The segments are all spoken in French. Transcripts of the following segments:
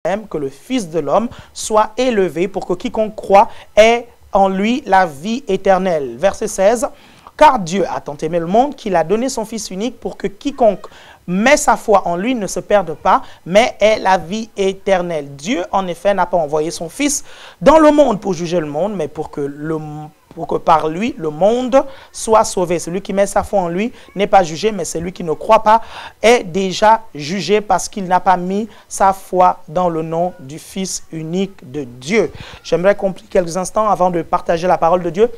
que le Fils de l'homme soit élevé pour que quiconque croit ait en lui la vie éternelle. Verset 16. Car Dieu a tant aimé le monde qu'il a donné son Fils unique pour que quiconque met sa foi en lui ne se perde pas, mais ait la vie éternelle. Dieu, en effet, n'a pas envoyé son Fils dans le monde pour juger le monde, mais pour que par lui, le monde soit sauvé. Celui qui met sa foi en lui n'est pas jugé, mais celui qui ne croit pas est déjà jugé parce qu'il n'a pas mis sa foi dans le nom du Fils unique de Dieu. J'aimerais qu'on prie quelques instants avant de partager la parole de Dieu.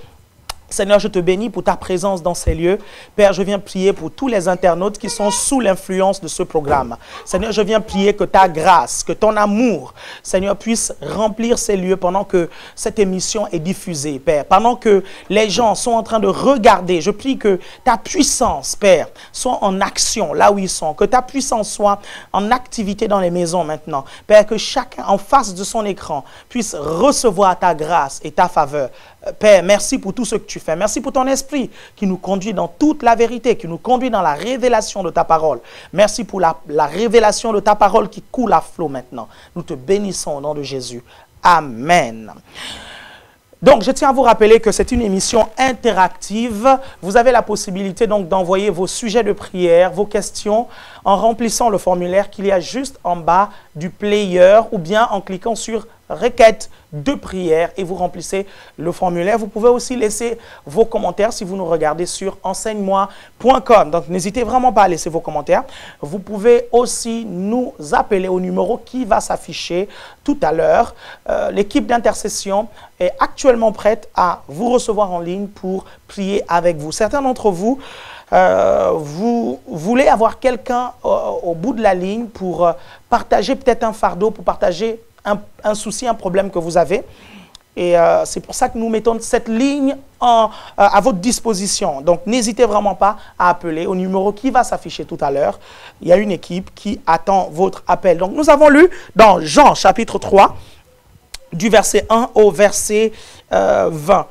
Seigneur, je te bénis pour ta présence dans ces lieux. Père, je viens prier pour tous les internautes qui sont sous l'influence de ce programme. Seigneur, je viens prier que ta grâce, que ton amour, Seigneur, puisse remplir ces lieux pendant que cette émission est diffusée, Père. Pendant que les gens sont en train de regarder, je prie que ta puissance, Père, soit en action là où ils sont. Que ta puissance soit en activité dans les maisons maintenant. Père, que chacun en face de son écran puisse recevoir ta grâce et ta faveur. Père, merci pour tout ce que tu fais. Merci pour ton esprit qui nous conduit dans toute la vérité, qui nous conduit dans la révélation de ta parole. Merci pour la révélation de ta parole qui coule à flot maintenant. Nous te bénissons au nom de Jésus. Amen. Donc, je tiens à vous rappeler que c'est une émission interactive. Vous avez la possibilité donc d'envoyer vos sujets de prière, vos questions, en remplissant le formulaire qu'il y a juste en bas du player ou bien en cliquant sur requête de prière et vous remplissez le formulaire. Vous pouvez aussi laisser vos commentaires si vous nous regardez sur enseigne-moi.com. Donc, n'hésitez vraiment pas à laisser vos commentaires. Vous pouvez aussi nous appeler au numéro qui va s'afficher tout à l'heure. L'équipe d'intercession est actuellement prête à vous recevoir en ligne pour prier avec vous. Certains d'entre vous, vous voulez avoir quelqu'un au bout de la ligne pour partager peut-être un fardeau, pour partager un souci, un problème que vous avez. Et c'est pour ça que nous mettons cette ligne à votre disposition. Donc, n'hésitez vraiment pas à appeler au numéro qui va s'afficher tout à l'heure. Il y a une équipe qui attend votre appel. Donc, nous avons lu dans Jean chapitre 3, du verset 1 au verset 20.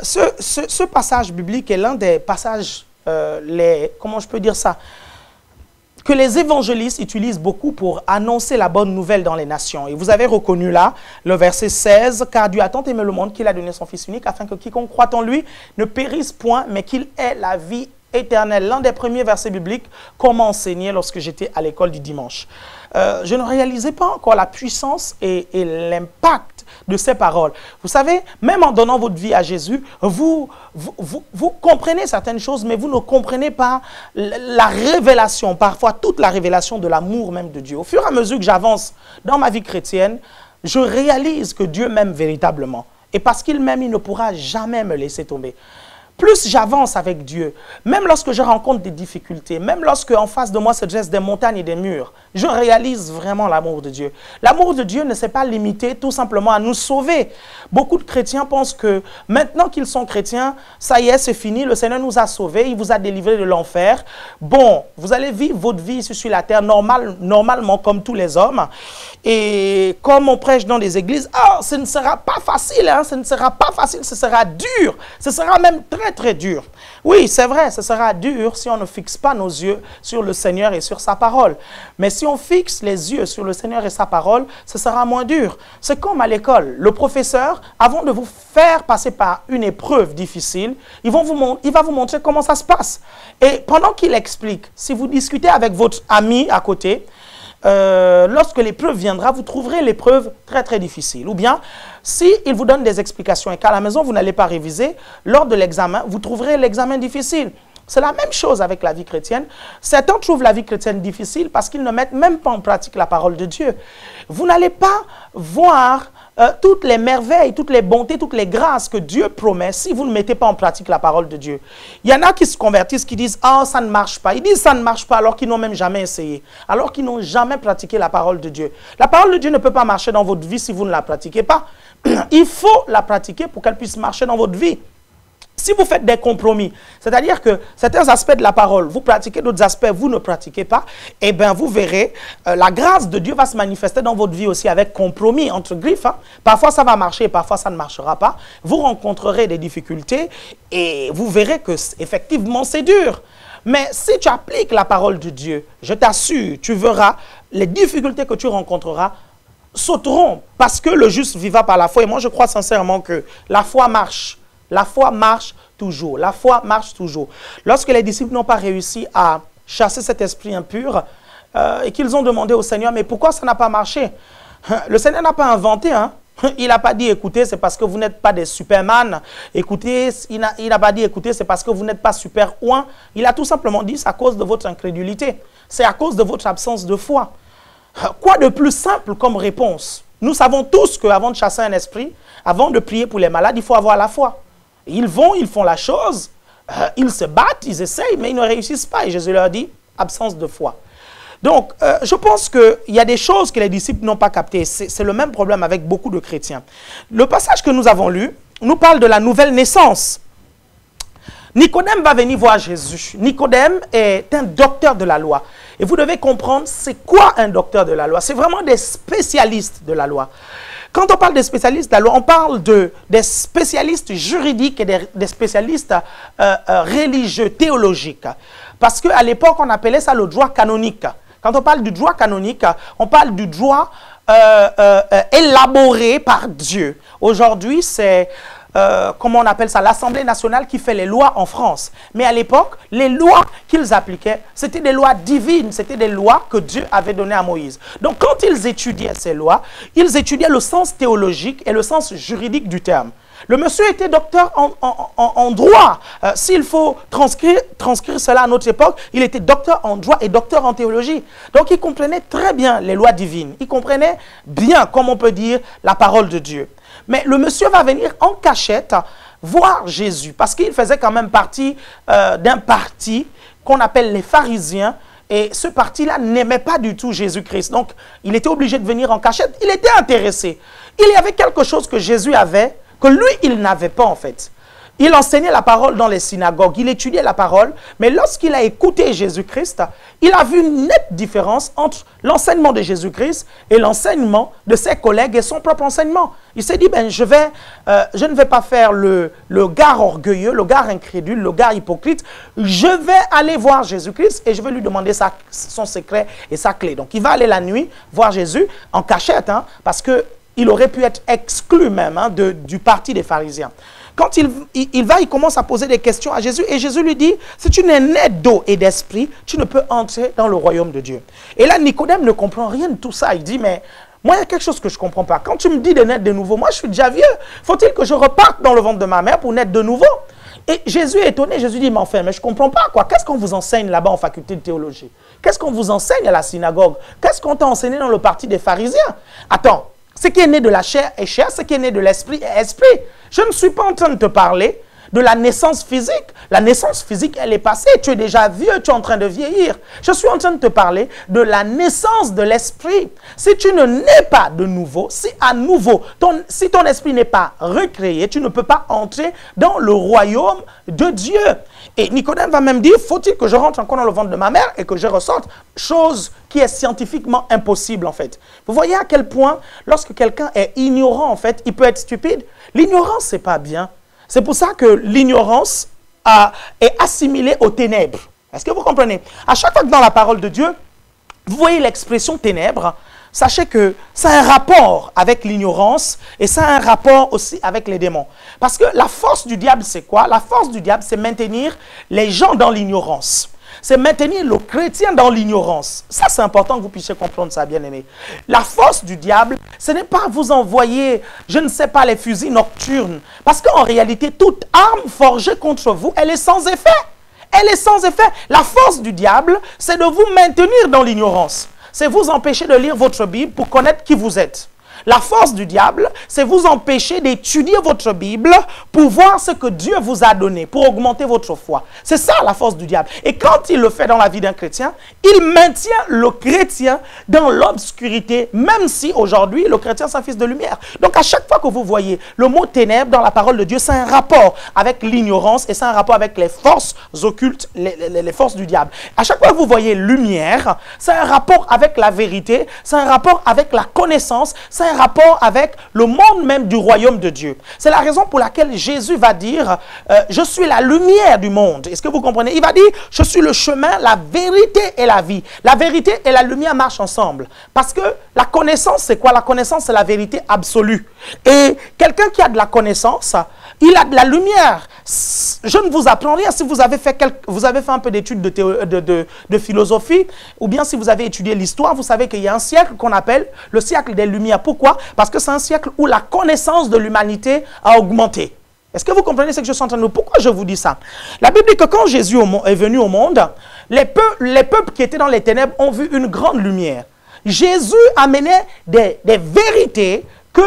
Ce passage biblique est l'un des passages, comment je peux dire ça, que les évangélistes utilisent beaucoup pour annoncer la bonne nouvelle dans les nations. Et vous avez reconnu là le verset 16, « Car Dieu a tant aimé le monde qu'il a donné son Fils unique, afin que quiconque croit en lui ne périsse point, mais qu'il ait la vie éternelle. » L'un des premiers versets bibliques qu'on m'a enseigné lorsque j'étais à l'école du dimanche. Je ne réalisais pas encore la puissance et l'impact de ces paroles. Vous savez, même en donnant votre vie à Jésus, vous comprenez certaines choses, mais vous ne comprenez pas la révélation, parfois toute la révélation de l'amour même de Dieu. Au fur et à mesure que j'avance dans ma vie chrétienne, je réalise que Dieu m'aime véritablement. Et parce qu'il m'aime, il ne pourra jamais me laisser tomber. Plus j'avance avec Dieu, même lorsque je rencontre des difficultés, même lorsque en face de moi se dressent des montagnes et des murs, je réalise vraiment l'amour de Dieu. L'amour de Dieu ne s'est pas limité tout simplement à nous sauver. Beaucoup de chrétiens pensent que maintenant qu'ils sont chrétiens, ça y est, c'est fini, le Seigneur nous a sauvés, il vous a délivrés de l'enfer. Bon, vous allez vivre votre vie ici sur la terre normalement comme tous les hommes. Et comme on prêche dans les églises, ce ne sera pas facile, hein, ce ne sera pas facile, ce sera dur, ce sera même très dur. Oui, c'est vrai, ce sera dur si on ne fixe pas nos yeux sur le Seigneur et sur sa parole. Mais si on fixe les yeux sur le Seigneur et sa parole, ce sera moins dur. C'est comme à l'école. Le professeur, avant de vous faire passer par une épreuve difficile, il va vous montrer comment ça se passe. Et pendant qu'il explique, si vous discutez avec votre ami à côté, lorsque l'épreuve viendra, vous trouverez l'épreuve très difficile. Ou bien, s'il vous donne des explications et qu'à la maison, vous n'allez pas réviser, lors de l'examen, vous trouverez l'examen difficile. C'est la même chose avec la vie chrétienne. Certains trouvent la vie chrétienne difficile parce qu'ils ne mettent même pas en pratique la parole de Dieu. Vous n'allez pas voir toutes les merveilles, toutes les bontés, toutes les grâces que Dieu promet si vous ne mettez pas en pratique la parole de Dieu. Il y en a qui se convertissent, qui disent « Ah, ça ne marche pas ». Ils disent « Ça ne marche pas » alors qu'ils n'ont même jamais essayé, alors qu'ils n'ont jamais pratiqué la parole de Dieu. La parole de Dieu ne peut pas marcher dans votre vie si vous ne la pratiquez pas. Il faut la pratiquer pour qu'elle puisse marcher dans votre vie. Si vous faites des compromis, c'est-à-dire que certains aspects de la parole, vous pratiquez, d'autres aspects, vous ne pratiquez pas, eh bien, vous verrez, la grâce de Dieu va se manifester dans votre vie aussi avec compromis, entre griffes. Hein. Parfois, ça va marcher, parfois, ça ne marchera pas. Vous rencontrerez des difficultés et vous verrez que, effectivement, c'est dur. Mais si tu appliques la parole de Dieu, je t'assure, tu verras les difficultés que tu rencontreras sauteront parce que le juste vivra par la foi. Et moi, je crois sincèrement que la foi marche. La foi marche toujours. La foi marche toujours. Lorsque les disciples n'ont pas réussi à chasser cet esprit impur et qu'ils ont demandé au Seigneur, mais pourquoi ça n'a pas marché? Le Seigneur n'a pas inventé, hein? Il n'a pas dit, écoutez, c'est parce que vous n'êtes pas des Superman. Écoutez, il n'a pas dit, écoutez, c'est parce que vous n'êtes pas super ouin. Il a tout simplement dit, c'est à cause de votre incrédulité. C'est à cause de votre absence de foi. Quoi de plus simple comme réponse? Nous savons tous qu'avant de chasser un esprit, avant de prier pour les malades, il faut avoir la foi. Ils vont, ils font la chose, ils se battent, ils essayent, mais ils ne réussissent pas. Et Jésus leur dit, absence de foi. Donc, je pense qu'il y a des choses que les disciples n'ont pas captées. C'est le même problème avec beaucoup de chrétiens. Le passage que nous avons lu nous parle de la nouvelle naissance. Nicodème va venir voir Jésus. Nicodème est un docteur de la loi. Et vous devez comprendre, c'est quoi un docteur de la loi? C'est vraiment des spécialistes de la loi. Quand on parle des spécialistes de la loi, on parle des spécialistes juridiques et des spécialistes religieux, théologiques. Parce qu'à l'époque, on appelait ça le droit canonique. Quand on parle du droit canonique, on parle du droit élaboré par Dieu. Aujourd'hui, c'est, comment on appelle ça, l'Assemblée nationale qui fait les lois en France. Mais à l'époque, les lois qu'ils appliquaient, c'était des lois divines, c'était des lois que Dieu avait données à Moïse. Donc quand ils étudiaient ces lois, ils étudiaient le sens théologique et le sens juridique du terme. Le monsieur était docteur en droit. S'il faut transcrire cela à notre époque, il était docteur en droit et docteur en théologie. Donc il comprenait très bien les lois divines. Il comprenait bien, comme on peut dire, la parole de Dieu. Mais le monsieur va venir en cachette voir Jésus parce qu'il faisait quand même partie d'un parti qu'on appelle les pharisiens. Et ce parti-là n'aimait pas du tout Jésus-Christ. Donc il était obligé de venir en cachette. Il était intéressé. Il y avait quelque chose que Jésus avait que lui, il n'avait pas en fait. Il enseignait la parole dans les synagogues, il étudiait la parole, mais lorsqu'il a écouté Jésus-Christ, il a vu une nette différence entre l'enseignement de Jésus-Christ et l'enseignement de ses collègues et son propre enseignement. Il s'est dit, ben, je ne vais pas faire le gars orgueilleux, le gars incrédule, le gars hypocrite, je vais aller voir Jésus-Christ et je vais lui demander son secret et sa clé. Donc il va aller la nuit voir Jésus en cachette, hein, parce que il aurait pu être exclu même hein, du parti des pharisiens. Quand il commence à poser des questions à Jésus et Jésus lui dit, si tu n'es né d'eau et d'esprit, tu ne peux entrer dans le royaume de Dieu. Et là, Nicodème ne comprend rien de tout ça. Il dit, mais moi, il y a quelque chose que je ne comprends pas. Quand tu me dis de naître de nouveau, moi, je suis déjà vieux. Faut-il que je reparte dans le ventre de ma mère pour naître de nouveau? Et Jésus est étonné. Jésus dit, mais enfin, mais je ne comprends pas quoi. Qu'est-ce qu'on vous enseigne là-bas en faculté de théologie? Qu'est-ce qu'on vous enseigne à la synagogue? Qu'est-ce qu'on t'a enseigné dans le parti des pharisiens? Attends. Ce qui est né de la chair est chair, ce qui est né de l'esprit est esprit. Je ne suis pas en train de te parler de la naissance physique. La naissance physique, elle est passée. Tu es déjà vieux, tu es en train de vieillir. Je suis en train de te parler de la naissance de l'esprit. Si tu ne nais pas de nouveau, si à nouveau, si ton esprit n'est pas recréé, tu ne peux pas entrer dans le royaume de Dieu. Et Nicodème va même dire, faut-il que je rentre encore dans le ventre de ma mère et que je ressorte? Chose qui est scientifiquement impossible en fait. Vous voyez à quel point, lorsque quelqu'un est ignorant en fait, il peut être stupide. L'ignorance, c'est pas bien. C'est pour ça que l'ignorance est assimilée aux ténèbres. Est-ce que vous comprenez? À chaque fois que dans la parole de Dieu, vous voyez l'expression ténèbres, sachez que ça a un rapport avec l'ignorance et ça a un rapport aussi avec les démons. Parce que la force du diable, c'est quoi? La force du diable, c'est maintenir les gens dans l'ignorance. C'est maintenir le chrétien dans l'ignorance. Ça, c'est important que vous puissiez comprendre ça, bien-aimés. La force du diable, ce n'est pas vous envoyer, je ne sais pas, les fusils nocturnes. Parce qu'en réalité, toute arme forgée contre vous, elle est sans effet. Elle est sans effet. La force du diable, c'est de vous maintenir dans l'ignorance. C'est vous empêcher de lire votre Bible pour connaître qui vous êtes. La force du diable, c'est vous empêcher d'étudier votre Bible pour voir ce que Dieu vous a donné, pour augmenter votre foi. C'est ça la force du diable. Et quand il le fait dans la vie d'un chrétien, il maintient le chrétien dans l'obscurité, même si aujourd'hui le chrétien est un fils de lumière. Donc à chaque fois que vous voyez le mot ténèbres dans la parole de Dieu, c'est un rapport avec l'ignorance et c'est un rapport avec les forces occultes, les forces du diable. À chaque fois que vous voyez lumière, c'est un rapport avec la vérité, c'est un rapport avec la connaissance, c'est c'est un rapport avec le monde même du royaume de Dieu. C'est la raison pour laquelle Jésus va dire, je suis la lumière du monde. Est-ce que vous comprenez? Il va dire, je suis le chemin, la vérité et la vie. La vérité et la lumière marchent ensemble. Parce que la connaissance, c'est quoi? La connaissance, c'est la vérité absolue. Et quelqu'un qui a de la connaissance, il a de la lumière. Je ne vous apprends rien si vous avez fait un peu d'études de philosophie, ou bien si vous avez étudié l'histoire, vous savez qu'il y a un siècle qu'on appelle le siècle des Lumières. Pourquoi? Parce que c'est un siècle où la connaissance de l'humanité a augmenté. Est-ce que vous comprenez ce que je suis en train de dire? Pourquoi je vous dis ça? La Bible dit que quand Jésus est venu au monde, les peuples qui étaient dans les ténèbres ont vu une grande lumière. Jésus amenait des vérités que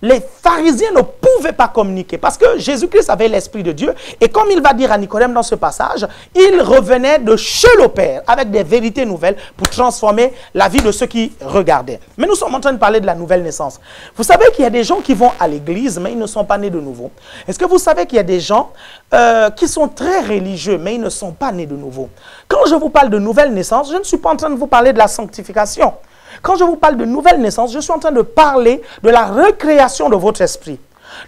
les pharisiens ne pouvaient pas communiquer parce que Jésus-Christ avait l'Esprit de Dieu et comme il va dire à Nicodème dans ce passage, il revenait de chez le Père avec des vérités nouvelles pour transformer la vie de ceux qui regardaient. Mais nous sommes en train de parler de la nouvelle naissance. Vous savez qu'il y a des gens qui vont à l'église mais ils ne sont pas nés de nouveau. Est-ce que vous savez qu'il y a des gens qui sont très religieux mais ils ne sont pas nés de nouveau? Quand je vous parle de nouvelle naissance, je ne suis pas en train de vous parler de la sanctification. Quand je vous parle de nouvelle naissance, je suis en train de parler de la recréation de votre esprit.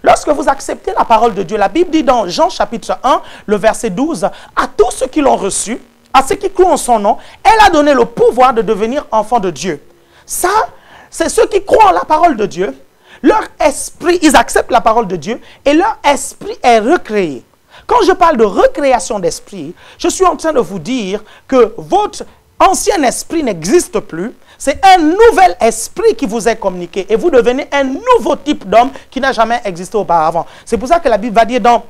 Lorsque vous acceptez la parole de Dieu, la Bible dit dans Jean chapitre 1, le verset 12, « À tous ceux qui l'ont reçu, à ceux qui croient en son nom, elle a donné le pouvoir de devenir enfants de Dieu. » Ça, c'est ceux qui croient en la parole de Dieu. Leur esprit, ils acceptent la parole de Dieu et leur esprit est recréé. Quand je parle de recréation d'esprit, je suis en train de vous dire que votre ancien esprit n'existe plus. C'est un nouvel esprit qui vous est communiqué et vous devenez un nouveau type d'homme qui n'a jamais existé auparavant. C'est pour ça que la Bible va dire dans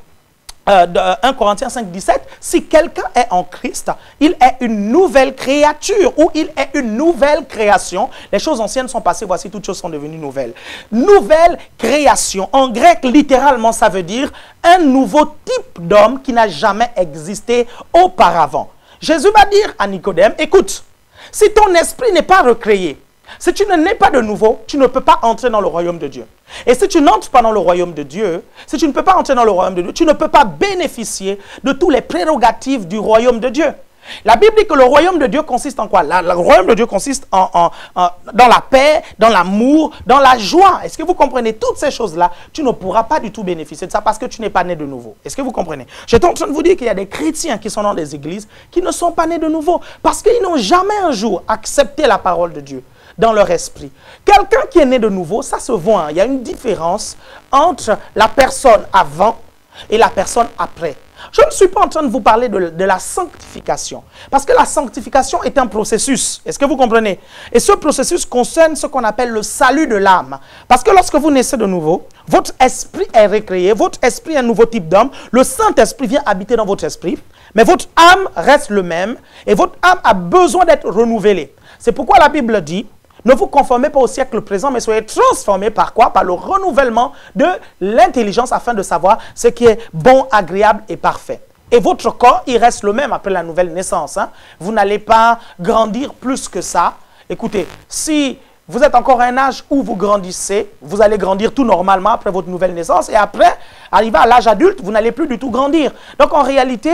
1 Corinthiens 5, 17, si quelqu'un est en Christ, il est une nouvelle créature ou il est une nouvelle création. Les choses anciennes sont passées, voici toutes choses sont devenues nouvelles. Nouvelle création, en grec littéralement ça veut dire un nouveau type d'homme qui n'a jamais existé auparavant. Jésus va dire à Nicodème, écoute, si ton esprit n'est pas recréé, si tu ne nais pas de nouveau, tu ne peux pas entrer dans le royaume de Dieu. Et si tu n'entres pas dans le royaume de Dieu, si tu ne peux pas entrer dans le royaume de Dieu, tu ne peux pas bénéficier de tous les prérogatives du royaume de Dieu. La Bible dit que le royaume de Dieu consiste en quoi? Le royaume de Dieu consiste dans la paix, dans l'amour, dans la joie. Est-ce que vous comprenez? Toutes ces choses-là, tu ne pourras pas du tout bénéficier de ça parce que tu n'es pas né de nouveau. Est-ce que vous comprenez? J'étais en train de vous dire qu'il y a des chrétiens qui sont dans des églises qui ne sont pas nés de nouveau parce qu'ils n'ont jamais un jour accepté la parole de Dieu dans leur esprit. Quelqu'un qui est né de nouveau, ça se voit. Hein. Il y a une différence entre la personne avant et la personne après. Je ne suis pas en train de vous parler de la sanctification. Parce que la sanctification est un processus. Est-ce que vous comprenez? Et ce processus concerne ce qu'on appelle le salut de l'âme. Parce que lorsque vous naissez de nouveau, votre esprit est recréé, votre esprit est un nouveau type d'homme, le Saint-Esprit vient habiter dans votre esprit, mais votre âme reste le même et votre âme a besoin d'être renouvelée. C'est pourquoi la Bible dit, ne vous conformez pas au siècle présent, mais soyez transformés par quoi? Par le renouvellement de l'intelligence afin de savoir ce qui est bon, agréable et parfait. Et votre corps, il reste le même après la nouvelle naissance. Hein? Vous n'allez pas grandir plus que ça. Écoutez, si vous êtes encore à un âge où vous grandissez, vous allez grandir tout normalement après votre nouvelle naissance. Et après, arrivé à l'âge adulte, vous n'allez plus du tout grandir. Donc en réalité,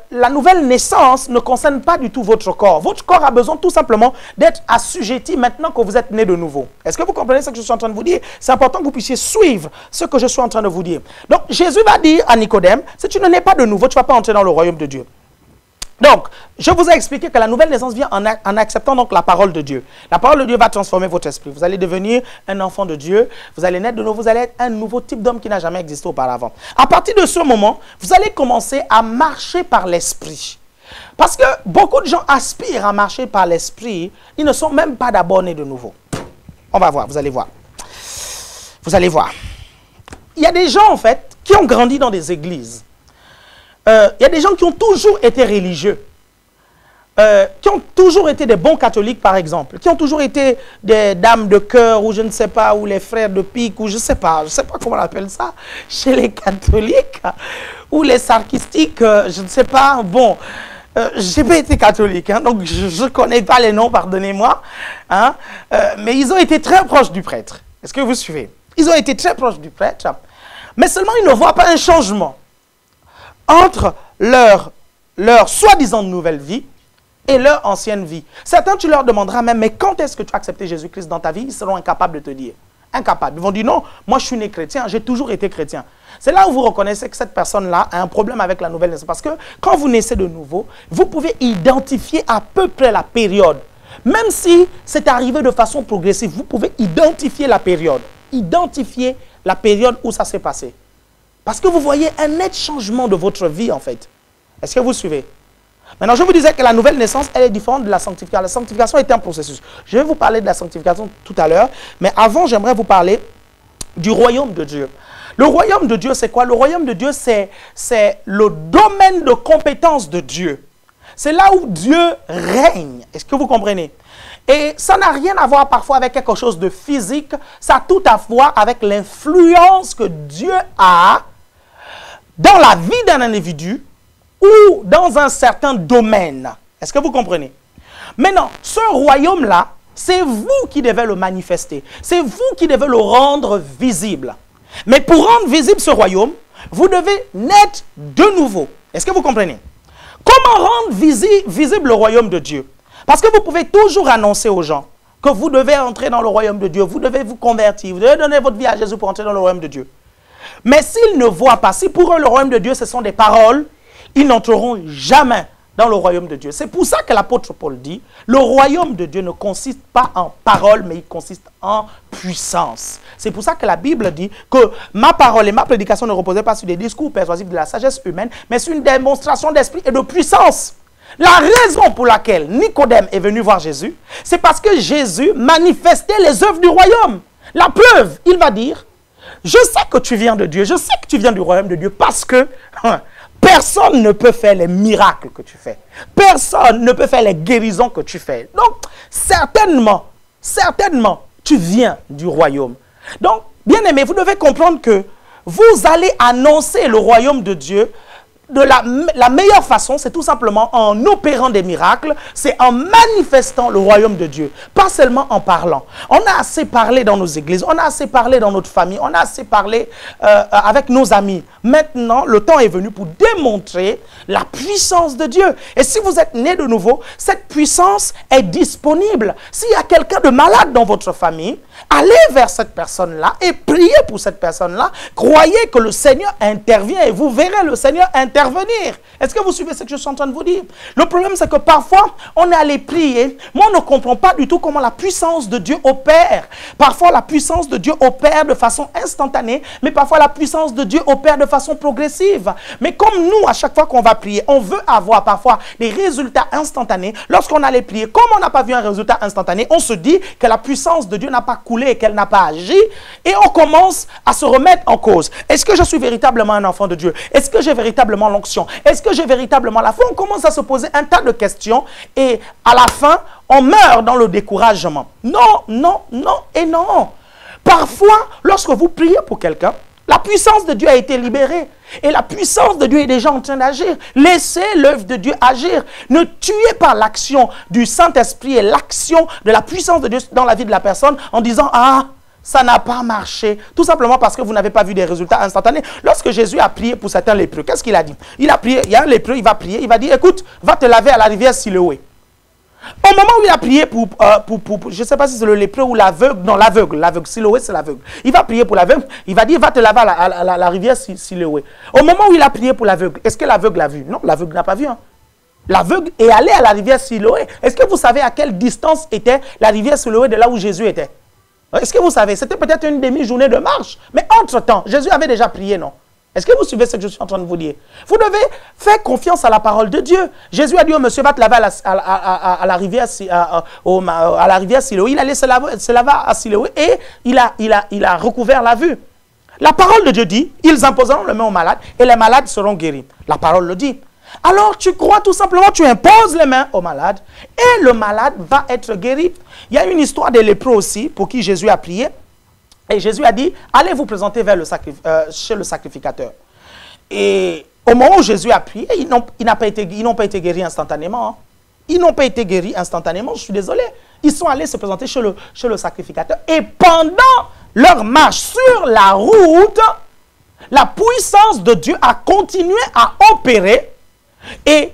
la nouvelle naissance ne concerne pas du tout votre corps. Votre corps a besoin tout simplement d'être assujetti maintenant que vous êtes né de nouveau. Est-ce que vous comprenez ce que je suis en train de vous dire? C'est important que vous puissiez suivre ce que je suis en train de vous dire. Donc Jésus va dire à Nicodème, si tu ne nais pas de nouveau, tu ne vas pas entrer dans le royaume de Dieu. Donc, je vous ai expliqué que la nouvelle naissance vient en acceptant donc la parole de Dieu. La parole de Dieu va transformer votre esprit. Vous allez devenir un enfant de Dieu. Vous allez naître de nouveau. Vous allez être un nouveau type d'homme qui n'a jamais existé auparavant. À partir de ce moment, vous allez commencer à marcher par l'esprit. Parce que beaucoup de gens aspirent à marcher par l'esprit. Ils ne sont même pas d'abord nés de nouveau. On va voir, vous allez voir. Vous allez voir. Il y a des gens, en fait, qui ont grandi dans des églises. Il y a des gens qui ont toujours été religieux, qui ont toujours été des bons catholiques, par exemple, qui ont toujours été des dames de cœur, ou je ne sais pas, ou les frères de pique, ou je ne sais pas comment on appelle ça, chez les catholiques, ou les sarkistiques, je ne sais pas, bon, je n'ai pas été catholique, hein, donc je ne connais pas les noms, pardonnez-moi, hein, mais ils ont été très proches du prêtre. Est-ce que vous suivez? Ils ont été très proches du prêtre, mais seulement ils ne voient pas un changement entre leur soi-disant nouvelle vie et leur ancienne vie. Certains, tu leur demanderas même, mais quand est-ce que tu as accepté Jésus-Christ dans ta vie? Ils seront incapables de te dire. Incapables. Ils vont dire non, moi je suis né chrétien, j'ai toujours été chrétien. C'est là où vous reconnaissez que cette personne-là a un problème avec la nouvelle naissance. Parce que quand vous naissez de nouveau, vous pouvez identifier à peu près la période. Même si c'est arrivé de façon progressive, vous pouvez identifier la période. Identifier la période où ça s'est passé. Parce que vous voyez un net changement de votre vie en fait. Est-ce que vous suivez? Maintenant, je vous disais que la nouvelle naissance, elle est différente de la sanctification. La sanctification est un processus. Je vais vous parler de la sanctification tout à l'heure. Mais avant, j'aimerais vous parler du royaume de Dieu. Le royaume de Dieu, c'est quoi? Le royaume de Dieu, c'est le domaine de compétence de Dieu. C'est là où Dieu règne. Est-ce que vous comprenez? Et ça n'a rien à voir parfois avec quelque chose de physique. Ça a tout à voir avec l'influence que Dieu a dans la vie d'un individu ou dans un certain domaine. Est-ce que vous comprenez? Maintenant, ce royaume-là, c'est vous qui devez le manifester. C'est vous qui devez le rendre visible. Mais pour rendre visible ce royaume, vous devez naître de nouveau. Est-ce que vous comprenez? Comment rendre visible le royaume de Dieu? Parce que vous pouvez toujours annoncer aux gens que vous devez entrer dans le royaume de Dieu, vous devez vous convertir, vous devez donner votre vie à Jésus pour entrer dans le royaume de Dieu. Mais s'ils ne voient pas, si pour eux le royaume de Dieu ce sont des paroles, ils n'entreront jamais dans le royaume de Dieu. C'est pour ça que l'apôtre Paul dit, le royaume de Dieu ne consiste pas en paroles, mais il consiste en puissance. C'est pour ça que la Bible dit que ma parole et ma prédication ne reposaient pas sur des discours persuasifs de la sagesse humaine, mais sur une démonstration d'esprit et de puissance. La raison pour laquelle Nicodème est venu voir Jésus, c'est parce que Jésus manifestait les œuvres du royaume. La preuve, il va dire, je sais que tu viens de Dieu, je sais que tu viens du royaume de Dieu parce que personne ne peut faire les miracles que tu fais. Personne ne peut faire les guérisons que tu fais. Donc, certainement, tu viens du royaume. Donc, bien aimé, vous devez comprendre que vous allez annoncer le royaume de Dieu de la meilleure façon, c'est tout simplement en opérant des miracles, c'est en manifestant le royaume de Dieu, pas seulement en parlant. On a assez parlé dans nos églises, on a assez parlé dans notre famille, on a assez parlé avec nos amis. Maintenant, le temps est venu pour démontrer la puissance de Dieu. Et si vous êtes né de nouveau, cette puissance est disponible. S'il y a quelqu'un de malade dans votre famille, allez vers cette personne-là et priez pour cette personne-là. Croyez que le Seigneur intervient et vous verrez le Seigneur intervenir. Est-ce que vous suivez ce que je suis en train de vous dire? Le problème, c'est que parfois, on est allé prier, mais on ne comprend pas du tout comment la puissance de Dieu opère. Parfois, la puissance de Dieu opère de façon instantanée, mais parfois, la puissance de Dieu opère de façon progressive. Mais comme nous, à chaque fois qu'on va prier, on veut avoir parfois des résultats instantanés. Lorsqu'on allait prier, comme on n'a pas vu un résultat instantané, on se dit que la puissance de Dieu n'a pas coulé et qu'elle n'a pas agi. Et on commence à se remettre en cause. Est-ce que je suis véritablement un enfant de Dieu? Est-ce que j'ai véritablement l'onction? Est-ce que j'ai véritablement la foi? On commence à se poser un tas de questions et à la fin, on meurt dans le découragement. Non, non, non et non. Parfois, lorsque vous priez pour quelqu'un, la puissance de Dieu a été libérée. Et la puissance de Dieu est déjà en train d'agir. Laissez l'œuvre de Dieu agir. Ne tuez pas l'action du Saint-Esprit et l'action de la puissance de Dieu dans la vie de la personne en disant « Ah, ça n'a pas marché. » Tout simplement parce que vous n'avez pas vu des résultats instantanés. Lorsque Jésus a prié pour certains lépreux, qu'est-ce qu'il a dit? Il a prié, il y a un lépreux, il va prier, il va dire « Écoute, va te laver à la rivière Siloé. » Au moment où il a prié pour je ne sais pas si c'est le lépreux ou l'aveugle, non l'aveugle, Siloé c'est l'aveugle. Il va prier pour l'aveugle, il va dire va te laver à la rivière Siloé. Au moment où il a prié pour l'aveugle, est-ce que l'aveugle a vu? Non, l'aveugle n'a pas vu. Hein. L'aveugle est allé à la rivière Siloé. Est-ce que vous savez à quelle distance était la rivière Siloé de là où Jésus était? Est-ce que vous savez? C'était peut-être une demi-journée de marche. Mais entre-temps, Jésus avait déjà prié, non? Est-ce que vous suivez ce que je suis en train de vous dire? Vous devez faire confiance à la parole de Dieu. Jésus a dit au monsieur, va te laver à la rivière Siloé. Il allait se laver à Siloé et il a recouvert la vue. La parole de Dieu dit, ils imposeront les mains aux malades et les malades seront guéris. La parole le dit. Alors tu crois tout simplement, tu imposes les mains au malade et le malade va être guéri. Il y a une histoire des lépreux aussi pour qui Jésus a prié. Et Jésus a dit, allez vous présenter chez le sacrificateur. Et au moment où Jésus a prié, ils n'ont pas été guéris instantanément. Hein. Ils n'ont pas été guéris instantanément, je suis désolé. Ils sont allés se présenter chez le sacrificateur. Et pendant leur marche sur la route, la puissance de Dieu a continué à opérer. Et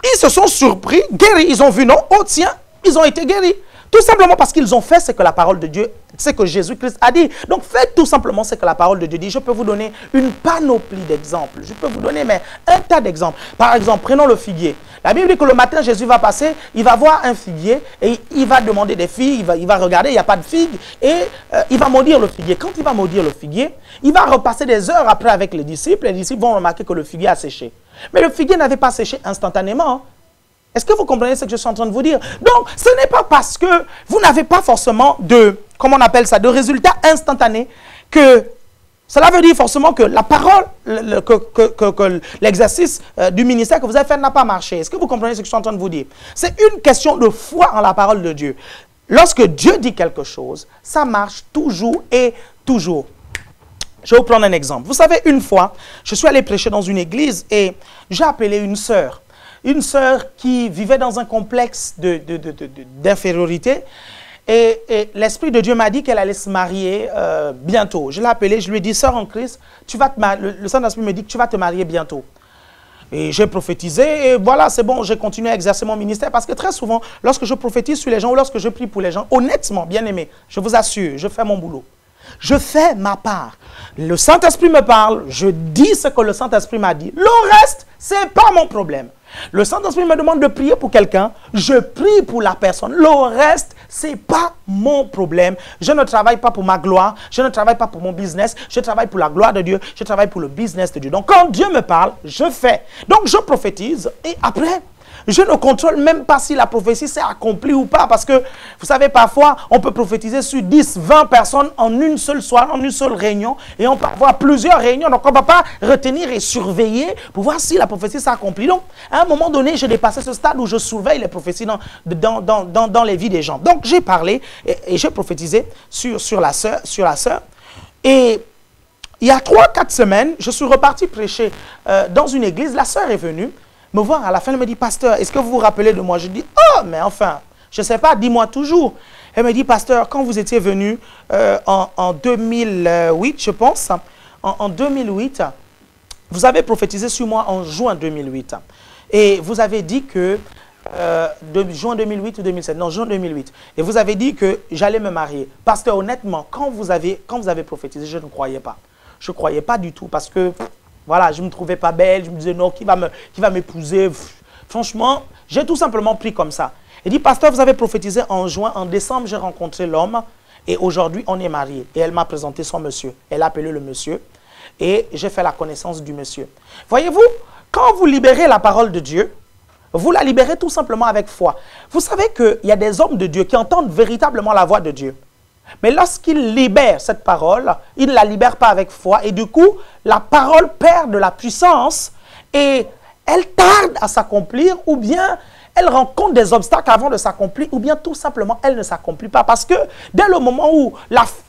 ils se sont surpris, guéris. Ils ont vu, non, oh tiens, ils ont été guéris. Tout simplement parce qu'ils ont fait ce que la parole de Dieu, ce que Jésus-Christ a dit. Donc faites tout simplement ce que la parole de Dieu dit. Je peux vous donner une panoplie d'exemples. Je peux vous donner mais un tas d'exemples. Par exemple, prenons le figuier. La Bible dit que le matin, Jésus va passer, il va voir un figuier et il va demander des figues, il va regarder, il n'y a pas de figues et il va maudire le figuier. Quand il va maudire le figuier, il va repasser des heures après avec les disciples vont remarquer que le figuier a séché. Mais le figuier n'avait pas séché instantanément. Est-ce que vous comprenez ce que je suis en train de vous dire? Donc, ce n'est pas parce que vous n'avez pas forcément de, comment on appelle ça, de résultats instantanés que cela veut dire forcément que la parole, que l'exercice du ministère que vous avez fait n'a pas marché. Est-ce que vous comprenez ce que je suis en train de vous dire? C'est une question de foi en la parole de Dieu. Lorsque Dieu dit quelque chose, ça marche toujours et toujours. Je vais vous prendre un exemple. Vous savez, une fois, je suis allé prêcher dans une église et j'ai appelé une sœur. Une sœur qui vivait dans un complexe d'infériorité. Et l'Esprit de Dieu m'a dit qu'elle allait se marier bientôt. Je l'ai appelée, je lui ai dit, sœur en Christ, tu vas te marier. Le Saint-Esprit me dit que tu vas te marier bientôt. Et j'ai prophétisé et voilà, c'est bon, j'ai continué à exercer mon ministère parce que très souvent, lorsque je prophétise sur les gens ou lorsque je prie pour les gens, honnêtement, bien aimé, je vous assure, je fais mon boulot. Je fais ma part. Le Saint-Esprit me parle, je dis ce que le Saint-Esprit m'a dit. Le reste, ce n'est pas mon problème. Le Saint-Esprit me demande de prier pour quelqu'un, je prie pour la personne. Le reste, ce n'est pas mon problème. Je ne travaille pas pour ma gloire, je ne travaille pas pour mon business, je travaille pour la gloire de Dieu, je travaille pour le business de Dieu. Donc quand Dieu me parle, je fais. Donc je prophétise et après, je ne contrôle même pas si la prophétie s'est accomplie ou pas. Parce que, vous savez, parfois, on peut prophétiser sur 10, 20 personnes en une seule soirée, en une seule réunion. Et on peut avoir plusieurs réunions. Donc, on ne va pas retenir et surveiller pour voir si la prophétie s'est accomplie. Donc, à un moment donné, j'ai dépassé ce stade où je surveille les prophéties dans les vies des gens. Donc, j'ai parlé et j'ai prophétisé sur la sœur. Et il y a 3-4 semaines, je suis reparti prêcher dans une église. La sœur est venue me voir à la fin, elle me dit, pasteur, est-ce que vous vous rappelez de moi? Je dis, oh, mais enfin, je ne sais pas, dis-moi toujours. Elle me dit, pasteur, quand vous étiez venu en 2008, je pense, en 2008, vous avez prophétisé sur moi en juin 2008. Et vous avez dit que, juin 2008 ou 2007, non, juin 2008. Et vous avez dit que j'allais me marier. Pasteur, honnêtement, quand vous avez prophétisé, je ne croyais pas. Je ne croyais pas du tout parce que... Voilà, je ne me trouvais pas belle, je me disais non, qui va m'épouser? Franchement, j'ai tout simplement pris comme ça. Il dit, pasteur, vous avez prophétisé en juin, en décembre, j'ai rencontré l'homme et aujourd'hui, on est mariés. Et elle m'a présenté son monsieur. Elle a appelé le monsieur et j'ai fait la connaissance du monsieur. Voyez-vous, quand vous libérez la parole de Dieu, vous la libérez tout simplement avec foi. Vous savez qu'il y a des hommes de Dieu qui entendent véritablement la voix de Dieu. Mais lorsqu'il libère cette parole, il ne la libère pas avec foi. Et du coup, la parole perd de la puissance et elle tarde à s'accomplir ou bien elle rencontre des obstacles avant de s'accomplir ou bien tout simplement elle ne s'accomplit pas. Parce que dès le moment où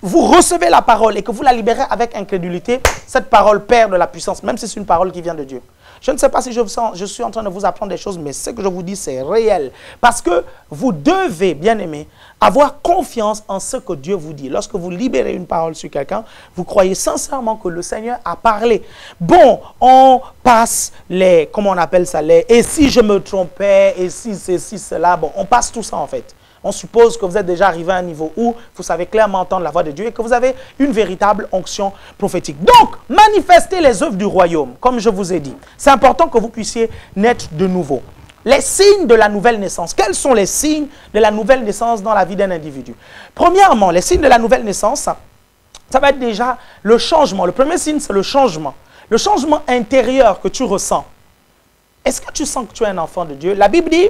vous recevez la parole et que vous la libérez avec incrédulité, cette parole perd de la puissance, même si c'est une parole qui vient de Dieu. Je ne sais pas si je suis en train de vous apprendre des choses, mais ce que je vous dis, c'est réel. Parce que vous devez, bien aimé, avoir confiance en ce que Dieu vous dit. Lorsque vous libérez une parole sur quelqu'un, vous croyez sincèrement que le Seigneur a parlé. Bon, on passe les, comment on appelle ça, les « et si je me trompais, et si ceci, cela », bon, on passe tout ça en fait. On suppose que vous êtes déjà arrivé à un niveau où vous savez clairement entendre la voix de Dieu et que vous avez une véritable onction prophétique. Donc, manifestez les œuvres du royaume, comme je vous ai dit. C'est important que vous puissiez naître de nouveau. Les signes de la nouvelle naissance. Quels sont les signes de la nouvelle naissance dans la vie d'un individu? Premièrement, les signes de la nouvelle naissance, ça va être déjà le changement. Le premier signe, c'est le changement. Le changement intérieur que tu ressens. Est-ce que tu sens que tu es un enfant de Dieu? La Bible dit,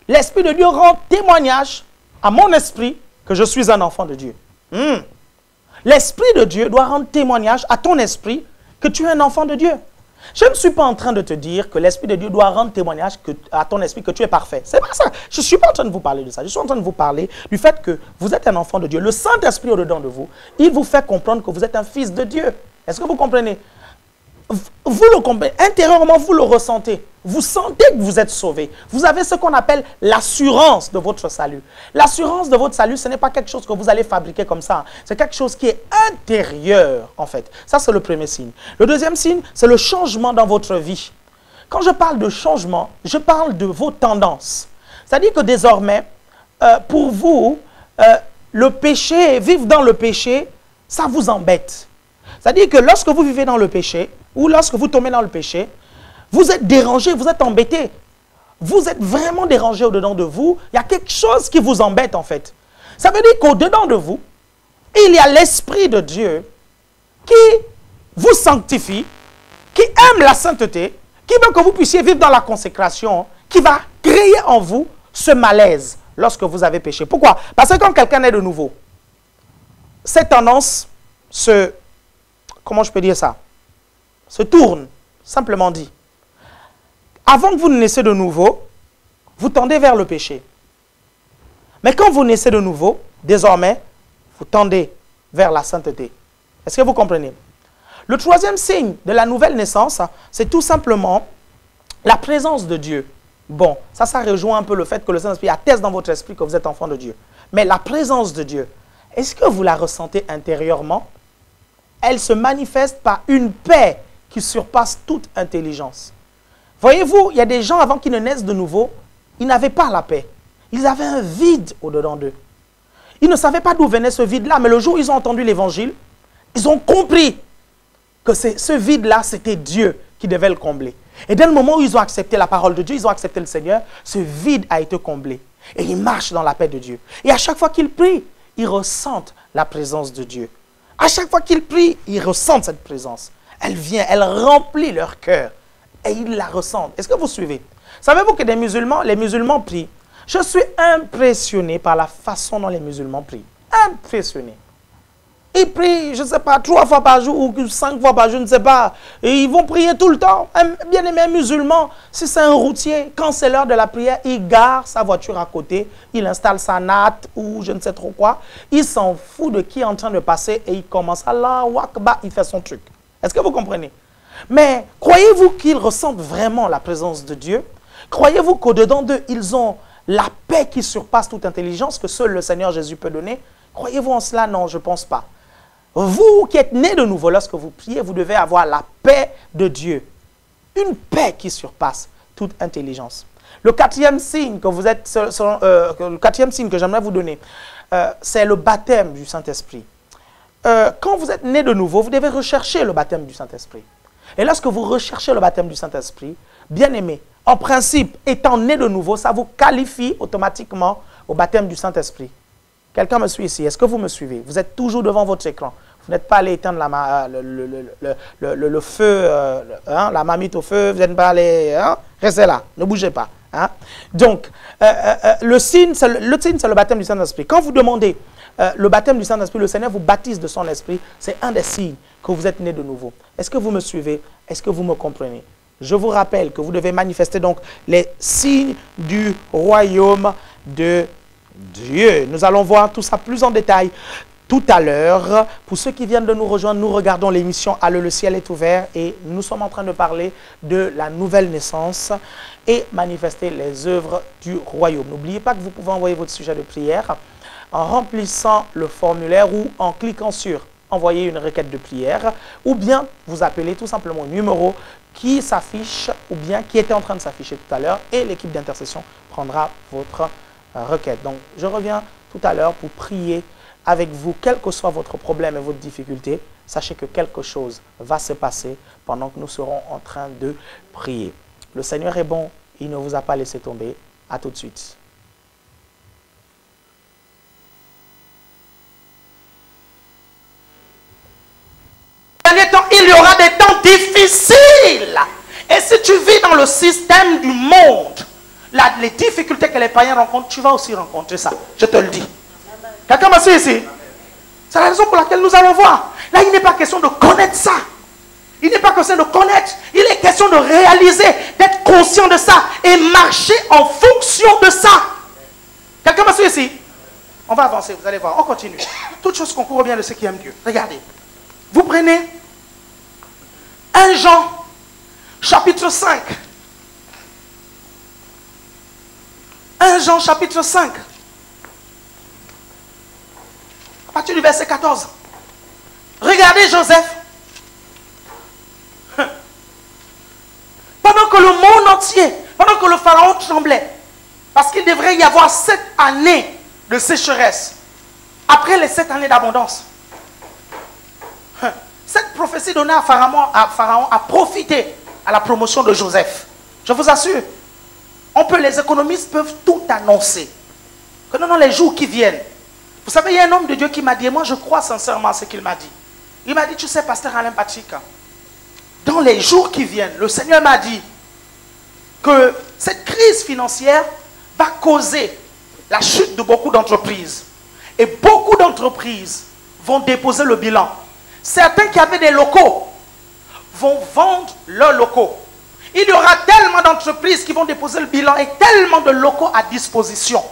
l'Esprit de Dieu rend témoignage à mon esprit que je suis un enfant de Dieu. L'Esprit de Dieu doit rendre témoignage à ton esprit que tu es un enfant de Dieu. Je ne suis pas en train de te dire que l'Esprit de Dieu doit rendre témoignage à ton esprit que tu es parfait. C'est pas ça. Je ne suis pas en train de vous parler de ça. Je suis en train de vous parler du fait que vous êtes un enfant de Dieu. Le Saint-Esprit au-dedans de vous, il vous fait comprendre que vous êtes un fils de Dieu. Est-ce que vous comprenez? Vous le comprenez, intérieurement, vous le ressentez. Vous sentez que vous êtes sauvé. Vous avez ce qu'on appelle l'assurance de votre salut. L'assurance de votre salut, ce n'est pas quelque chose que vous allez fabriquer comme ça. C'est quelque chose qui est intérieur, en fait. Ça, c'est le premier signe. Le deuxième signe, c'est le changement dans votre vie. Quand je parle de changement, je parle de vos tendances. C'est-à-dire que désormais, pour vous, le péché, vivre dans le péché, ça vous embête. C'est-à-dire que lorsque vous vivez dans le péché, ou lorsque vous tombez dans le péché, vous êtes dérangé, vous êtes embêté. Vous êtes vraiment dérangé au-dedans de vous. Il y a quelque chose qui vous embête en fait. Ça veut dire qu'au-dedans de vous, il y a l'Esprit de Dieu qui vous sanctifie, qui aime la sainteté, qui veut que vous puissiez vivre dans la consécration, qui va créer en vous ce malaise lorsque vous avez péché. Pourquoi? Parce que quand quelqu'un est de nouveau, cette tendance se... Comment je peux dire ça? Se tourne, simplement dit. Avant que vous ne naissiez de nouveau, vous tendez vers le péché. Mais quand vous naissez de nouveau, désormais, vous tendez vers la sainteté. Est-ce que vous comprenez? Le troisième signe de la nouvelle naissance, c'est tout simplement la présence de Dieu. Bon, ça rejoint un peu le fait que le Saint-Esprit atteste dans votre esprit que vous êtes enfant de Dieu. Mais la présence de Dieu, est-ce que vous la ressentez intérieurement? Elle se manifeste par une paix qui surpasse toute intelligence. Voyez-vous, il y a des gens avant qu'ils ne naissent de nouveau, ils n'avaient pas la paix. Ils avaient un vide au-dedans d'eux. Ils ne savaient pas d'où venait ce vide-là, mais le jour où ils ont entendu l'évangile, ils ont compris que ce vide-là, c'était Dieu qui devait le combler. Et dès le moment où ils ont accepté la parole de Dieu, ils ont accepté le Seigneur, ce vide a été comblé. Et ils marchent dans la paix de Dieu. Et à chaque fois qu'ils prient, ils ressentent la présence de Dieu. À chaque fois qu'ils prient, ils ressentent cette présence. Elle vient, elle remplit leur cœur. Et ils la ressentent. Est-ce que vous suivez? Savez-vous que les musulmans prient? Je suis impressionné par la façon dont les musulmans prient. Impressionné. Ils prient, je ne sais pas, 3 fois par jour ou 5 fois par jour, je ne sais pas. Et ils vont prier tout le temps. Un bien-aimé musulman, si c'est un routier, quand c'est l'heure de la prière, il gare sa voiture à côté, il installe sa natte ou je ne sais trop quoi. Il s'en fout de qui est en train de passer et il commence Allahu Akbar, il fait son truc. Est-ce que vous comprenez? Mais croyez-vous qu'ils ressentent vraiment la présence de Dieu? Croyez-vous qu'au-dedans d'eux, ils ont la paix qui surpasse toute intelligence que seul le Seigneur Jésus peut donner? Croyez-vous en cela? Non, je ne pense pas. Vous qui êtes nés de nouveau, lorsque vous priez, vous devez avoir la paix de Dieu. Une paix qui surpasse toute intelligence. Le quatrième signe que vous êtes, le quatrième signe que j'aimerais vous donner, c'est le baptême du Saint-Esprit. Quand vous êtes nés de nouveau, vous devez rechercher le baptême du Saint-Esprit. Et lorsque vous recherchez le baptême du Saint-Esprit, bien aimé, en principe, étant né de nouveau, ça vous qualifie automatiquement au baptême du Saint-Esprit. Quelqu'un me suit ici? Est-ce que vous me suivez? Vous êtes toujours devant votre écran. Vous n'êtes pas allé éteindre le feu, la marmite au feu. Vous n'êtes pas allé... restez là, ne bougez pas. Donc, le signe, c'est le baptême du Saint-Esprit. Quand vous demandez le baptême du Saint-Esprit, le Seigneur vous baptise de son esprit. C'est un des signes que vous êtes né de nouveau. Est-ce que vous me suivez? Est-ce que vous me comprenez? Je vous rappelle que vous devez manifester donc les signes du royaume de Dieu. Nous allons voir tout ça plus en détail tout à l'heure. Pour ceux qui viennent de nous rejoindre, nous regardons l'émission Allô, le ciel est ouvert et nous sommes en train de parler de la nouvelle naissance et manifester les œuvres du royaume. N'oubliez pas que vous pouvez envoyer votre sujet de prière en remplissant le formulaire ou en cliquant sur envoyer une requête de prière ou bien vous appelez tout simplement au numéro qui s'affiche ou bien qui était en train de s'afficher tout à l'heure et l'équipe d'intercession prendra votre requête. Donc, je reviens tout à l'heure pour prier avec vous, quel que soit votre problème et votre difficulté. Sachez que quelque chose va se passer pendant que nous serons en train de prier. Le Seigneur est bon, il ne vous a pas laissé tomber. À tout de suite. Il y aura des temps difficiles. Et si tu vis dans le système du monde, les difficultés que les païens rencontrent, tu vas aussi rencontrer ça. Je te le dis. Quelqu'un m'a suivi ici? C'est la raison pour laquelle nous allons voir. Là, il n'est pas question de connaître ça. Il n'est pas question de connaître. Il est question de réaliser, d'être conscient de ça et marcher en fonction de ça. Quelqu'un m'a suivi ici? On va avancer, vous allez voir. On continue. Toute chose concourt au bien de ceux qui aiment Dieu. Regardez. Vous prenez 1 Jean, chapitre 5. 1 Jean, chapitre 5. À partir du verset 14. Regardez Joseph. Pendant que le monde entier, pendant que le pharaon tremblait, parce qu'il devrait y avoir 7 années de sécheresse, après les 7 années d'abondance, cette prophétie donnée à Pharaon a profité à la promotion de Joseph. Je vous assure, les économistes peuvent tout annoncer. Que non, les jours qui viennent. Vous savez, il y a un homme de Dieu qui m'a dit, et moi je crois sincèrement à ce qu'il m'a dit. Il m'a dit, tu sais, pasteur Alain Patrick, dans les jours qui viennent, le Seigneur m'a dit que cette crise financière va causer la chute de beaucoup d'entreprises. Et beaucoup d'entreprises vont déposer le bilan. Certains qui avaient des locaux vont vendre leurs locaux. Il y aura tellement d'entreprises qui vont déposer le bilan et tellement de locaux à disposition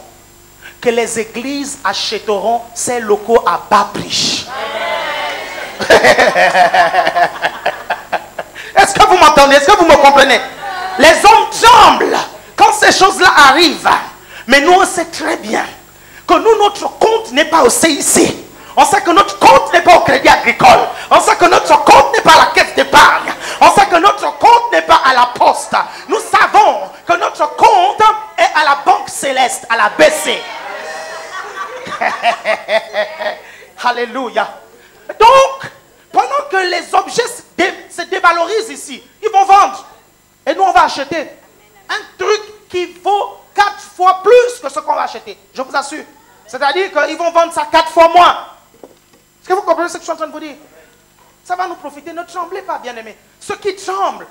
que les églises achèteront ces locaux à bas prix. Est-ce que vous m'entendez? Est-ce que vous me comprenez? Les hommes tremblent quand ces choses-là arrivent. Mais nous, on sait très bien que nous, notre compte n'est pas au CIC. On sait que notre compte n'est pas au Crédit Agricole. On sait que notre compte n'est pas à la caisse d'épargne. On sait que notre compte n'est pas à la poste. Nous savons que notre compte est à la Banque Céleste, à la BC. Alléluia. Donc, pendant que les objets se dévalorisent ici, ils vont vendre. Et nous, on va acheter un truc qui vaut 4 fois plus que ce qu'on va acheter. Je vous assure. C'est-à-dire qu'ils vont vendre ça 4 fois moins. Est-ce que vous comprenez ce que je suis en train de vous dire? Ça va nous profiter. Ne tremblez pas, bien-aimés. Ceux qui tremblent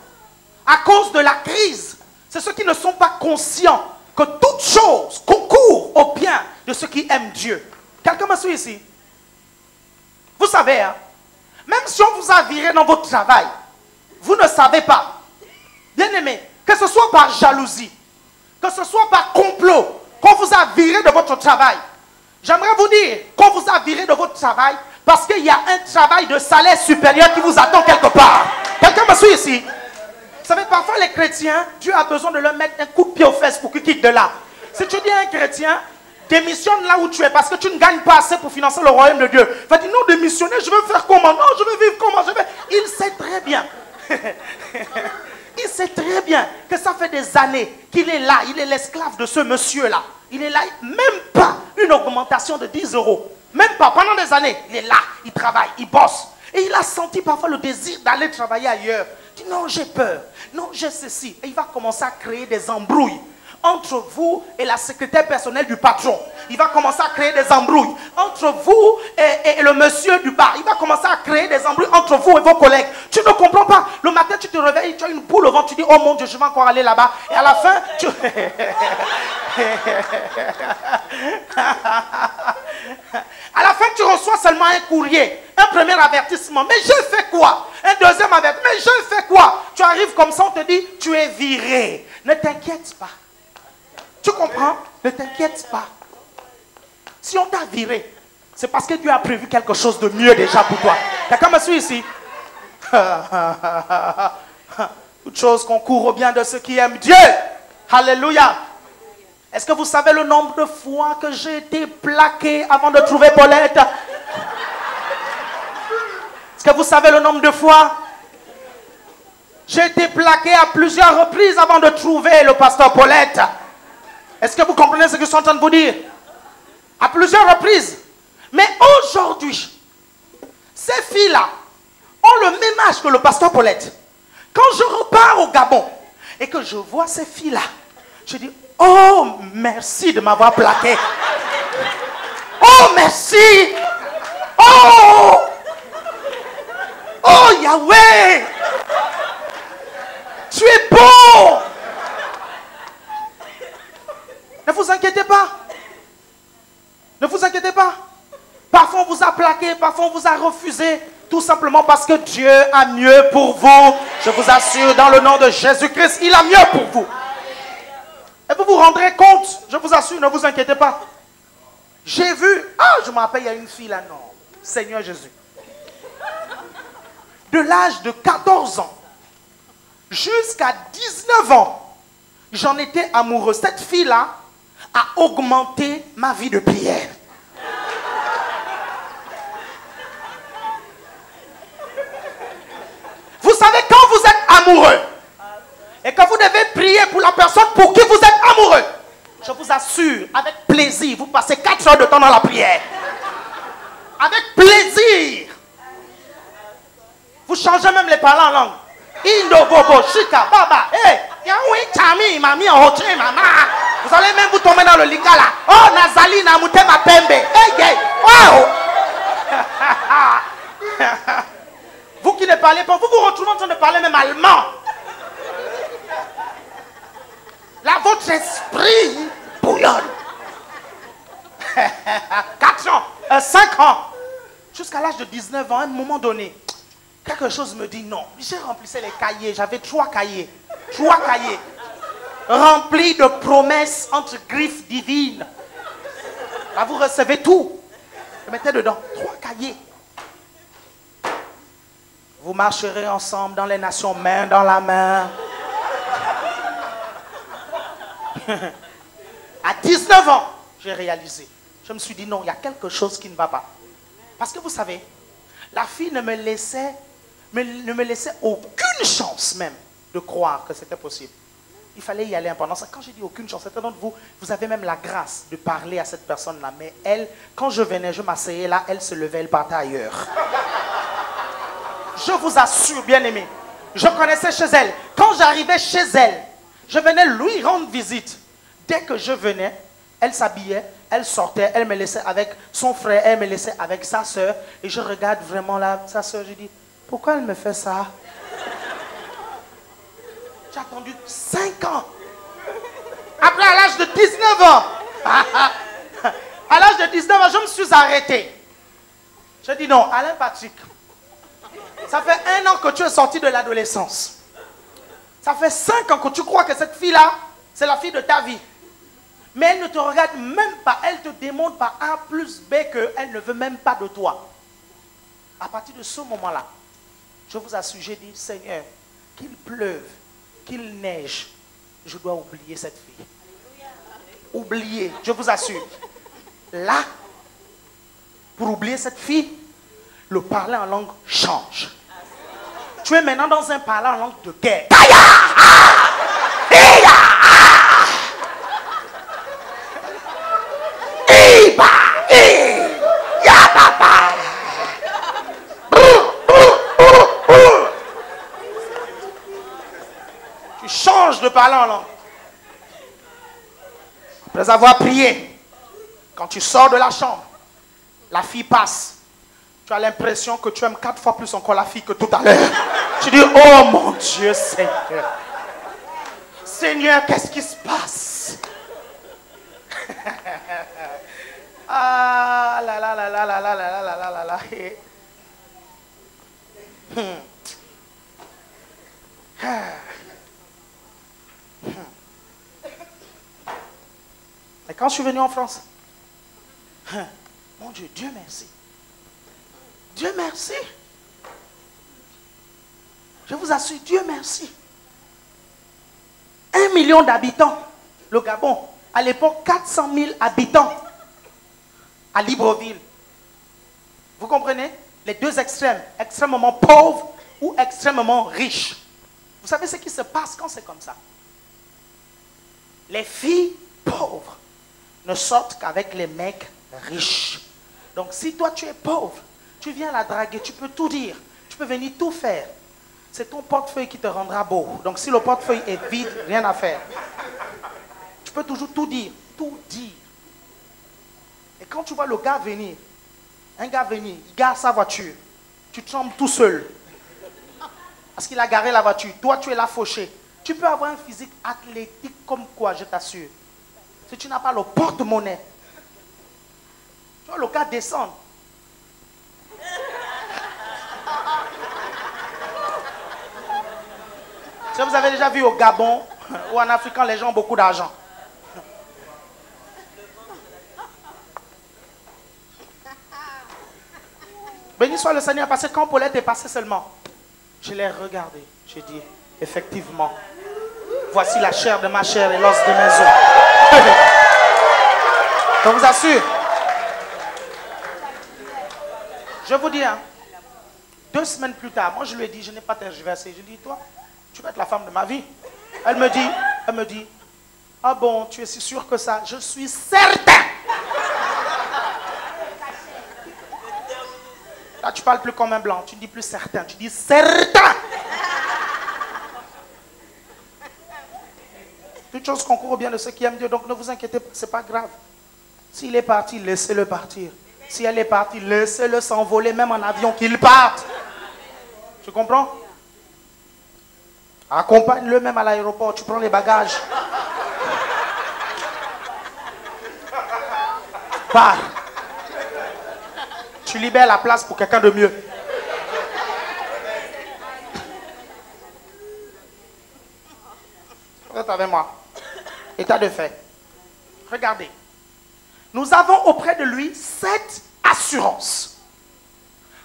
à cause de la crise, c'est ceux qui ne sont pas conscients que toute chose concourt au bien de ceux qui aiment Dieu. Quelqu'un me suit ici? Vous savez, hein, même si on vous a viré dans votre travail, vous ne savez pas, bien-aimés, que ce soit par jalousie, que ce soit par complot, qu'on vous a viré de votre travail. J'aimerais vous dire qu'on vous a viré de votre travail parce qu'il y a un travail de salaire supérieur qui vous attend quelque part. Quelqu'un me suit ici? Vous savez, parfois les chrétiens, Dieu a besoin de leur mettre un coup de pied aux fesses pour qu'ils quittent de là. Si tu dis à un chrétien, démissionne là où tu es parce que tu ne gagnes pas assez pour financer le royaume de Dieu. Il va dire, non, démissionner, je veux faire comment? Non, je veux vivre comment? Il sait très bien. Il sait très bien que ça fait des années qu'il est là. Il est l'esclave de ce monsieur-là. Il est là, même pas une augmentation de 10 euros. Même pas, pendant des années, il est là, il travaille, il bosse. Et il a senti parfois le désir d'aller travailler ailleurs. Il dit, non, j'ai peur. Non, j'ai ceci. Et il va commencer à créer des embrouilles entre vous et la secrétaire personnelle du patron. Il va commencer à créer des embrouilles entre vous et le monsieur du bar. Il va commencer à créer des embrouilles entre vous et vos collègues. Tu ne comprends pas. Le matin, tu te réveilles, tu as une boule au ventre, tu dis, oh mon Dieu, je vais encore aller là-bas. Et à la fin, tu... à la fin, tu reçois seulement un courrier, un premier avertissement. Mais je fais quoi? Un deuxième avertissement. Mais je fais quoi? Tu arrives comme ça, on te dit, tu es viré. Ne t'inquiète pas. Tu comprends? Ne t'inquiète pas. Si on t'a viré, c'est parce que Dieu a prévu quelque chose de mieux déjà pour toi. Quelqu'un me suit ici? Toute chose concourt au bien de ceux qui aiment Dieu. Alléluia. Est-ce que vous savez le nombre de fois que j'ai été plaqué avant de trouver Paulette? Est-ce que vous savez le nombre de fois? J'ai été plaqué à plusieurs reprises avant de trouver le pasteur Paulette. Est-ce que vous comprenez ce que je suis en train de vous dire? À plusieurs reprises. Mais aujourd'hui, ces filles-là ont le même âge que le pasteur Paulette. Quand je repars au Gabon et que je vois ces filles-là, je dis, oh, merci de m'avoir plaqué. Oh, merci. Oh, oh, Yahweh. Tu es bon. Ne vous inquiétez pas. Ne vous inquiétez pas. Parfois on vous a plaqué, parfois on vous a refusé. Tout simplement parce que Dieu a mieux pour vous. Je vous assure, dans le nom de Jésus-Christ, il a mieux pour vous. Et vous vous rendrez compte, je vous assure, ne vous inquiétez pas. J'ai vu, je me rappelle, il y a une fille là, non, Seigneur Jésus. De l'âge de 14 ans jusqu'à 19 ans, j'en étais amoureux. Cette fille-là a augmenté ma vie de prière. Vous savez, quand vous êtes amoureux et que vous devez prier pour la personne pour qui vous êtes amoureux, je vous assure, avec plaisir, vous passez 4 heures de temps dans la prière. changez même les parlants en langue. Indo, bobo, chika, baba, hey, yaoui, chami, mami, oche, mama. Vous allez même vous tomber dans le lingala. Oh, Nazali, namute, ma pembe. Hey, hey, wow. Vous qui ne parlez pas, vous vous retrouvez en train de parler même allemand. Là, votre esprit bouillonne. 4 ans, 5 ans, jusqu'à l'âge de 19 ans, à un moment donné, quelque chose me dit non. J'ai rempli les cahiers, j'avais 3 cahiers. 3 cahiers. Remplis de promesses entre griffes divines. Là, vous recevez tout. Je mettais dedans 3 cahiers. Vous marcherez ensemble dans les nations, main dans la main. À 19 ans, j'ai réalisé. Je me suis dit non, il y a quelque chose qui ne va pas. Parce que vous savez, la fille ne me laissait aucune chance même de croire que c'était possible. Il fallait y aller pendant ça. Quand j'ai dit aucune chance, certains d'entre vous, vous avez même la grâce de parler à cette personne-là. Mais elle, quand je venais, je m'asseyais là, elle se levait, elle partait ailleurs. Je vous assure, bien-aimé, je connaissais chez elle. Quand j'arrivais chez elle, je venais lui rendre visite. Dès que je venais, elle s'habillait, elle sortait, elle me laissait avec son frère, elle me laissait avec sa soeur. Et je regarde vraiment là, sa soeur, je dis, pourquoi elle me fait ça? J'ai attendu 5 ans. Après, à l'âge de 19 ans, à l'âge de 19 ans, je me suis arrêté. Je dis non, Alain Patrick, ça fait 1 an que tu es sorti de l'adolescence. Ça fait 5 ans que tu crois que cette fille-là, c'est la fille de ta vie. Mais elle ne te regarde même pas. Elle te démontre par A plus B qu'elle ne veut même pas de toi. À partir de ce moment-là, je vous assure, j'ai dit, Seigneur, qu'il pleuve, qu'il neige, je dois oublier cette fille. Oublier, je vous assure. Là, pour oublier cette fille, le parler en langue change. Tu es maintenant dans un parler en langue de guerre. Tu changes de parler en langue. Après avoir prié, quand tu sors de la chambre, la fille passe. Tu as l'impression que tu aimes 4 fois plus encore la fille que tout à l'heure. Tu dis, oh mon Dieu, Seigneur. Seigneur, qu'est-ce qui se passe? Ah là là là là là là là là là là là. Et quand je suis venu en France, mon Dieu, Dieu merci. Dieu merci. Je vous assure, Dieu merci. 1 million d'habitants, le Gabon. À l'époque, 400 000 habitants à Libreville. Vous comprenez? Les deux extrêmes, extrêmement pauvres ou extrêmement riches. Vous savez ce qui se passe quand c'est comme ça? Les filles pauvres ne sortent qu'avec les mecs riches. Donc si toi tu es pauvre, tu viens la draguer, tu peux tout dire, tu peux venir tout faire. C'est ton portefeuille qui te rendra beau. Donc si le portefeuille est vide, rien à faire. Tu peux toujours tout dire, tout dire. Et quand tu vois le gars venir, un gars venir, il gare sa voiture, tu trembles tout seul. Parce qu'il a garé la voiture, toi tu es là fauché. Tu peux avoir un physique athlétique comme quoi, je t'assure. Si tu n'as pas le porte-monnaie, tu vois le gars descendre. Si vous avez déjà vu au Gabon ou en Afrique, les gens ont beaucoup d'argent. Béni soit le Seigneur, parce que quand Paulette est passée seulement, je l'ai regardé. J'ai dit, effectivement, voici la chair de ma chair et l'os de mes os. Je vous assure. Je vous dis, 2 semaines plus tard, moi je lui ai dit, je n'ai pas tergiversé. Je lui ai dit, toi, tu vas être la femme de ma vie. Elle me dit, ah bon, tu es si sûr que ça? Je suis certain. Là, tu parles plus comme un blanc. Tu ne dis plus certain. Tu dis certain. Toute chose concourt au bien de ceux qui aiment Dieu. Donc ne vous inquiétez pas, ce n'est pas grave. S'il est parti, laissez-le partir. Si elle est partie, laissez-le s'envoler, même en avion, qu'il parte. Tu comprends? Accompagne-le même à l'aéroport. Tu prends les bagages. Pars. Tu libères la place pour quelqu'un de mieux. Vous êtes avec moi? État de fait. Regardez. Nous avons auprès de lui cette assurance.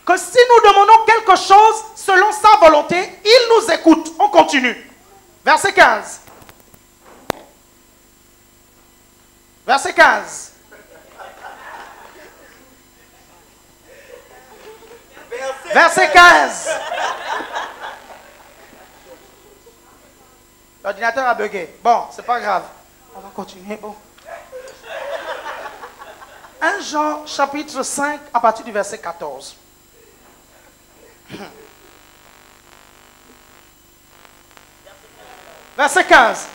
Que si nous demandons quelque chose selon sa volonté, il nous écoute. On continue. Verset 15. Verset 15. Verset 15. L'ordinateur a bugué. Bon, c'est pas grave. On va continuer. Bon. 1 Jean chapitre 5 à partir du verset 14. Verset 15.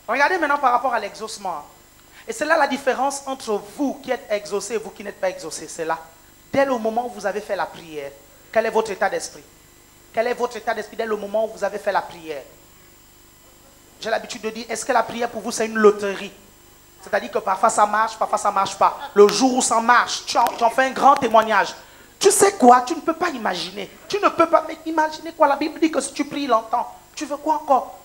Regardez maintenant par rapport à l'exaucement. Et c'est là la différence entre vous qui êtes exaucés et vous qui n'êtes pas exaucés. C'est là. Dès le moment où vous avez fait la prière, quel est votre état d'esprit? Quel est votre état d'esprit dès le moment où vous avez fait la prière? J'ai l'habitude de dire, est-ce que la prière pour vous c'est une loterie? C'est-à-dire que parfois ça marche, parfois ça ne marche pas. Le jour où ça marche, tu en fais un grand témoignage. Tu sais quoi? Tu ne peux pas imaginer. Tu ne peux pas imaginer quoi? La Bible dit que si tu pries longtemps, tu veux quoi encore?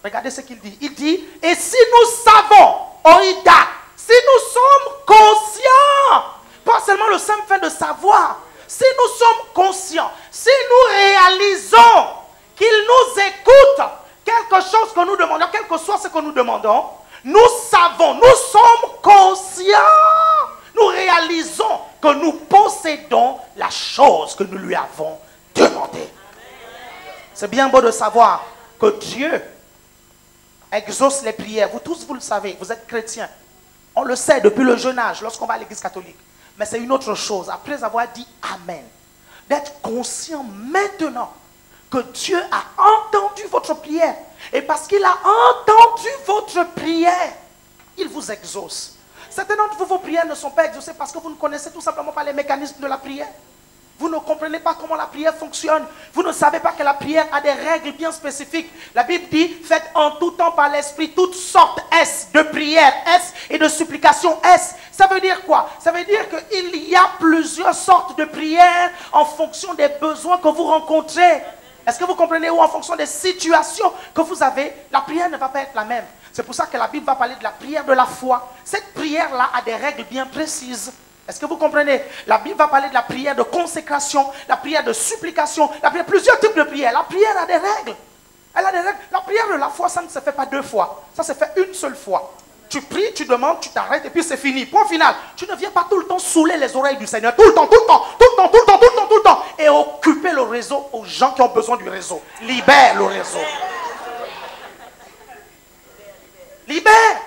Regardez ce qu'il dit. Il dit, et si nous savons, Oïda, si nous sommes conscients, pas seulement le simple fait de savoir, si nous sommes conscients, si nous réalisons qu'il nous écoute, quelque chose que nous demandons, quel que soit ce que nous demandons, nous savons, nous sommes conscients, nous réalisons que nous possédons la chose que nous lui avons demandée. C'est bien beau de savoir que Dieu exauce les prières. Vous tous, vous le savez, vous êtes chrétiens. On le sait depuis le jeune âge, lorsqu'on va à l'église catholique. Mais c'est une autre chose, après avoir dit Amen, d'être conscient maintenant que Dieu a entendu votre prière. Et parce qu'il a entendu votre prière, il vous exauce. Certains d'entre vous, vos prières ne sont pas exaucées parce que vous ne connaissez tout simplement pas les mécanismes de la prière. Vous ne comprenez pas comment la prière fonctionne. Vous ne savez pas que la prière a des règles bien spécifiques. La Bible dit, faites en tout temps par l'Esprit toutes sortes de prières, et de supplications. Ça veut dire quoi? Ça veut dire qu'il y a plusieurs sortes de prières en fonction des besoins que vous rencontrez. Est-ce que vous comprenez? Ou en fonction des situations que vous avez, la prière ne va pas être la même. C'est pour ça que la Bible va parler de la prière de la foi. Cette prière-là a des règles bien précises. Est-ce que vous comprenez? La Bible va parler de la prière de consécration, la prière de supplication, la prière, plusieurs types de prières. La prière a des règles. Elle a des règles. La prière de la foi, ça ne se fait pas deux fois. Ça se fait une seule fois. Tu pries, tu demandes, tu t'arrêtes et puis c'est fini. Point final. Tu ne viens pas tout le temps saouler les oreilles du Seigneur. Tout le temps, tout le temps, tout le temps, tout le temps, tout le temps, tout le temps. Et occuper le réseau aux gens qui ont besoin du réseau. Libère le réseau. Libère.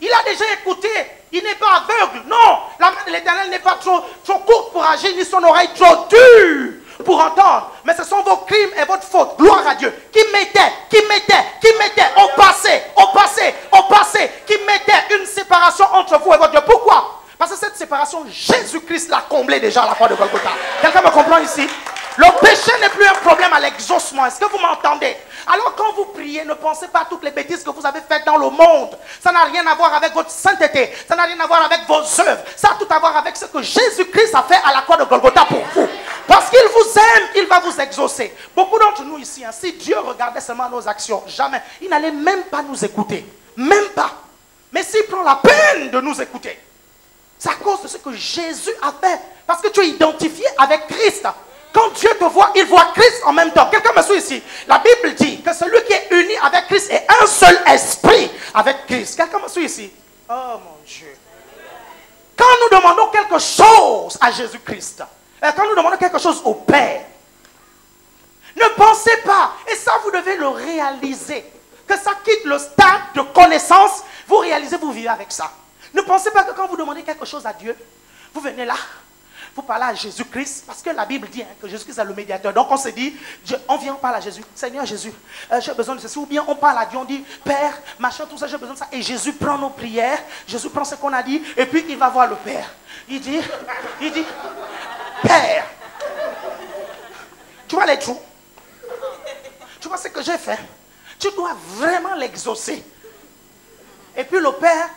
Il a déjà écouté. Il n'est pas aveugle. Non. La main de l'Éternel n'est pas trop courte pour agir, ni son oreille trop dure pour entendre. Mais ce sont vos crimes et votre faute. Gloire à Dieu. Qui mettait au passé, qui mettait une séparation entre vous et votre Dieu. Pourquoi? Parce que cette séparation, Jésus-Christ l'a comblée déjà à la croix de Golgotha. Quelqu'un me comprend ici? Le péché n'est plus un problème à l'exaucement. Est-ce que vous m'entendez? Alors quand vous priez, ne pensez pas à toutes les bêtises que vous avez faites dans le monde. Ça n'a rien à voir avec votre sainteté. Ça n'a rien à voir avec vos œuvres. Ça a tout à voir avec ce que Jésus-Christ a fait à la croix de Golgotha pour vous. Parce qu'il vous aime, il va vous exaucer. Beaucoup d'entre nous ici, si Dieu regardait seulement nos actions, jamais. Il n'allait même pas nous écouter. Même pas. Mais s'il prend la peine de nous écouter, c'est à cause de ce que Jésus a fait. Parce que tu es identifié avec Christ. Quand Dieu te voit, il voit Christ en même temps. Quelqu'un me suit ici? La Bible dit que celui qui est uni avec Christ est un seul esprit avec Christ. Quelqu'un me suit ici? Oh mon Dieu. Quand nous demandons quelque chose à Jésus-Christ, quand nous demandons quelque chose au Père, ne pensez pas, et ça vous devez le réaliser, que ça quitte le stade de connaissance, vous réalisez, vous vivez avec ça. Ne pensez pas que quand vous demandez quelque chose à Dieu, vous venez là, vous parlez à Jésus-Christ, parce que la Bible dit que Jésus-Christ est le médiateur. Donc on se dit, on vient, on parle à Jésus. Seigneur Jésus, j'ai besoin de ceci. Ou bien on parle à Dieu, on dit, Père, machin, tout ça, j'ai besoin de ça. Et Jésus prend nos prières, Jésus prend ce qu'on a dit, et puis il va voir le Père. Il dit, Père, tu vois les trous? Tu vois ce que j'ai fait? Tu dois vraiment l'exaucer. Et puis le Père,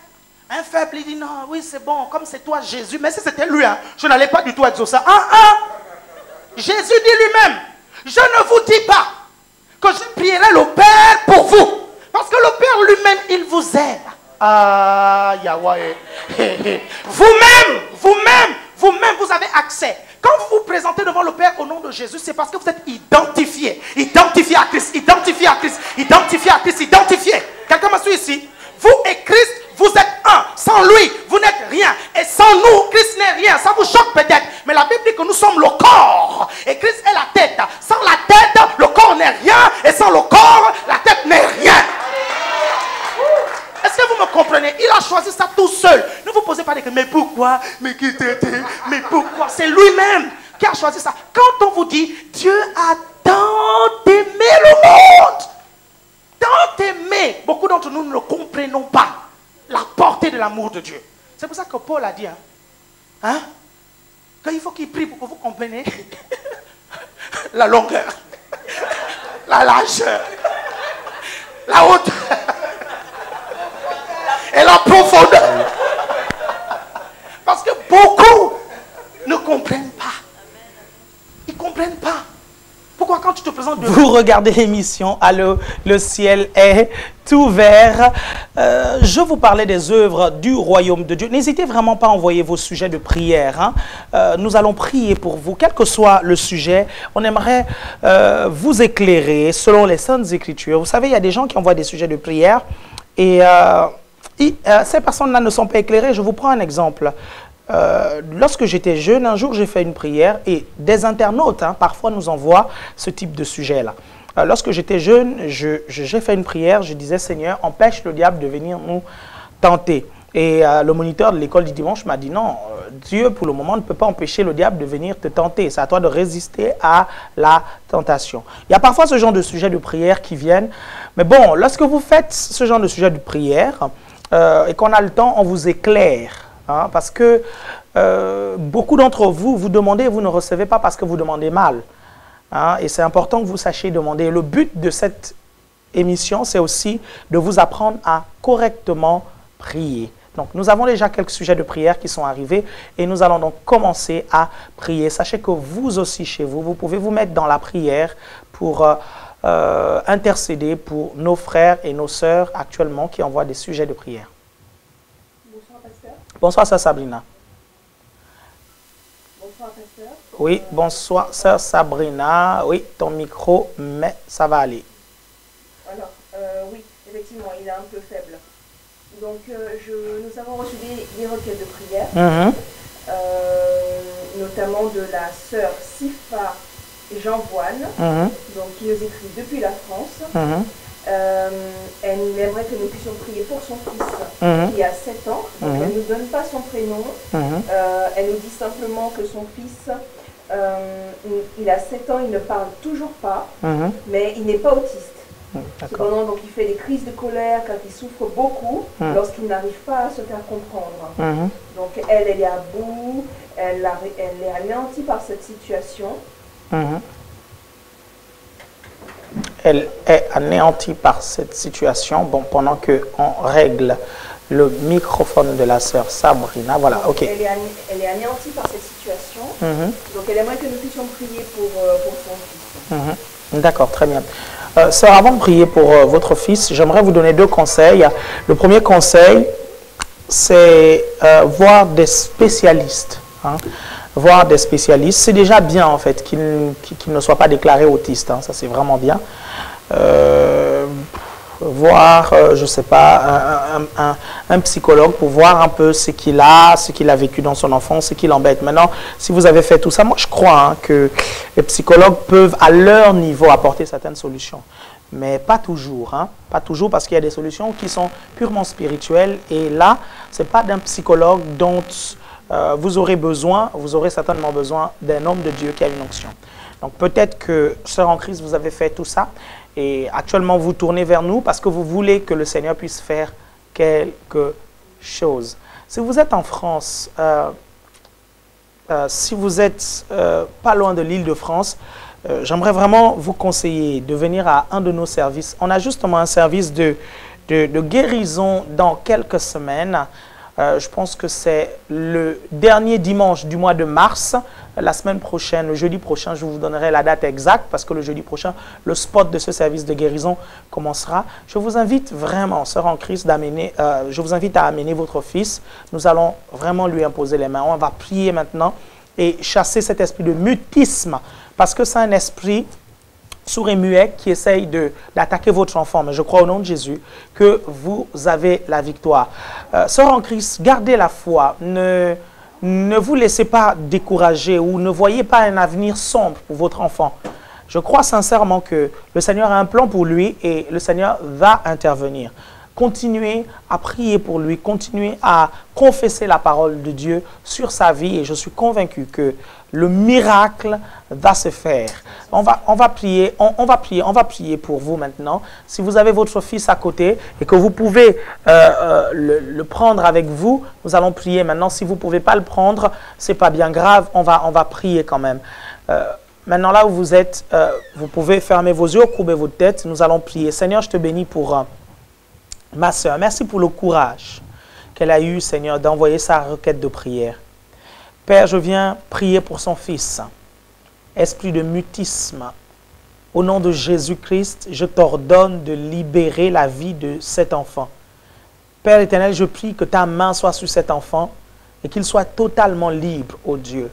un faible, il dit non, oui c'est bon, comme c'est toi Jésus. Mais si c'était lui, je n'allais pas du tout exaucer. Jésus dit lui-même, je ne vous dis pas que je prierai le Père pour vous. Parce que le Père lui-même, il vous aime. Yahweh. Vous-même, vous avez accès. Quand vous vous présentez devant le Père au nom de Jésus, c'est parce que vous êtes identifié. Identifié à Christ, identifié à Christ, identifié à Christ, identifié. Quelqu'un m'a suivi ici? Vous et Christ, vous êtes un. Sans lui, vous n'êtes rien. Et sans nous, Christ n'est rien. Ça vous choque peut-être. Mais la Bible dit que nous sommes le corps. Et Christ est la tête. Sans la tête, le corps n'est rien. Et sans le corps, la tête n'est rien. Est-ce que vous me comprenez? Il a choisi ça tout seul. Ne vous posez pas des questions. Mais pourquoi? Mais qui t'était? Mais pourquoi? C'est lui-même qui a choisi ça. Quand on vous dit, Dieu a tant aimé le monde. Tant aimé. Beaucoup d'entre nous ne le comprenons pas. La portée de l'amour de Dieu. C'est pour ça que Paul a dit, qu'il faut qu'il prie pour que vous compreniez la longueur, la largeur, la hauteur et la profondeur. Parce que beaucoup ne comprennent pas. Ils ne comprennent pas. Pourquoi quand tu te présentes devant... Vous regardez l'émission, allô, le ciel est ouvert. Je vous parlais des œuvres du royaume de Dieu. N'hésitez vraiment pas à envoyer vos sujets de prière. Nous allons prier pour vous, quel que soit le sujet. On aimerait vous éclairer selon les Saintes Écritures. Vous savez, il y a des gens qui envoient des sujets de prière et ces personnes-là ne sont pas éclairées. Je vous prends un exemple. Lorsque j'étais jeune, un jour j'ai fait une prière et des internautes parfois nous envoient ce type de sujet-là. Lorsque j'étais jeune, j'ai fait une prière, je disais Seigneur, empêche le diable de venir nous tenter. Et le moniteur de l'école du dimanche m'a dit non, Dieu pour le moment ne peut pas empêcher le diable de venir te tenter. C'est à toi de résister à la tentation. Il y a parfois ce genre de sujets de prière qui viennent. Mais bon, lorsque vous faites ce genre de sujet de prière et qu'on a le temps, on vous éclaire. Parce que beaucoup d'entre vous, vous demandez et vous ne recevez pas parce que vous demandez mal. Et c'est important que vous sachiez demander. Et le but de cette émission, c'est aussi de vous apprendre à correctement prier. Donc, nous avons déjà quelques sujets de prière qui sont arrivés et nous allons donc commencer à prier. Sachez que vous aussi, chez vous, vous pouvez vous mettre dans la prière pour intercéder pour nos frères et nos sœurs actuellement qui envoient des sujets de prière. Bonsoir, sœur Sabrina. Bonsoir, pasteur. Oui, bonsoir, sœur Sabrina. Oui, ton micro, mais ça va aller. Alors, oui, effectivement, il est un peu faible. Donc, nous avons reçu des requêtes de prière, notamment de la sœur Sifa Jean-Voine, donc, qui nous écrit depuis la France. Elle aimerait que nous puissions prier pour son fils qui a 7 ans. Donc elle ne nous donne pas son prénom. Elle nous dit simplement que son fils, il a 7 ans, il ne parle toujours pas, mais il n'est pas autiste. Cependant, donc, il fait des crises de colère quand il souffre beaucoup lorsqu'il n'arrive pas à se faire comprendre. Donc elle est à bout, elle est anéantie par cette situation. Elle est anéantie par cette situation. Bon, pendant qu'on règle le microphone de la sœur Sabrina, voilà, ok. Elle est anéantie par cette situation. Donc, elle aimerait que nous puissions prier pour son fils. D'accord, très bien. Sœur, avant de prier pour votre fils, j'aimerais vous donner 2 conseils. Le premier conseil, c'est voir des spécialistes. Voir des spécialistes, c'est déjà bien en fait qu'il ne soit pas déclaré autiste, ça c'est vraiment bien. Voir, je ne sais pas, un psychologue pour voir un peu ce qu'il a vécu dans son enfance, ce qui l'embête. Maintenant, si vous avez fait tout ça, moi je crois que les psychologues peuvent à leur niveau apporter certaines solutions. Mais pas toujours, pas toujours parce qu'il y a des solutions qui sont purement spirituelles. Et là, ce n'est pas d'un psychologue dont vous aurez certainement besoin d'un homme de Dieu qui a une onction. Donc peut-être que, sœur en Christ, vous avez fait tout ça et actuellement vous tournez vers nous parce que vous voulez que le Seigneur puisse faire quelque chose. Si vous êtes en France, si vous êtes pas loin de l'île de France, j'aimerais vraiment vous conseiller de venir à un de nos services. On a justement un service de guérison dans quelques semaines. Je pense que c'est le dernier dimanche du mois de mars. La semaine prochaine, le jeudi prochain, je vous donnerai la date exacte parce que le jeudi prochain, le spot de ce service de guérison commencera. Je vous invite vraiment, sœur en Christ, je vous invite à amener votre fils. Nous allons vraiment lui imposer les mains. On va prier maintenant et chasser cet esprit de mutisme parce que c'est un esprit sourd et muet qui essaye d'attaquer votre enfant. Mais je crois au nom de Jésus que vous avez la victoire. Sœur en Christ, gardez la foi. Ne vous laissez pas décourager ou ne voyez pas un avenir sombre pour votre enfant. Je crois sincèrement que le Seigneur a un plan pour lui et le Seigneur va intervenir. Continuez à prier pour lui, continuez à confesser la parole de Dieu sur sa vie et je suis convaincu que le miracle va se faire. On va prier pour vous maintenant. Si vous avez votre fils à côté et que vous pouvez le prendre avec vous, nous allons prier maintenant. Si vous ne pouvez pas le prendre, ce n'est pas bien grave, on va prier quand même. Maintenant, là où vous êtes, vous pouvez fermer vos yeux, courber votre tête. Nous allons prier. Seigneur, je te bénis pour ma soeur. Merci pour le courage qu'elle a eu, Seigneur, d'envoyer sa requête de prière. Père, je viens prier pour son fils. Esprit de mutisme, au nom de Jésus-Christ, je t'ordonne de libérer la vie de cet enfant. Père éternel, je prie que ta main soit sur cet enfant et qu'il soit totalement libre, ô Dieu.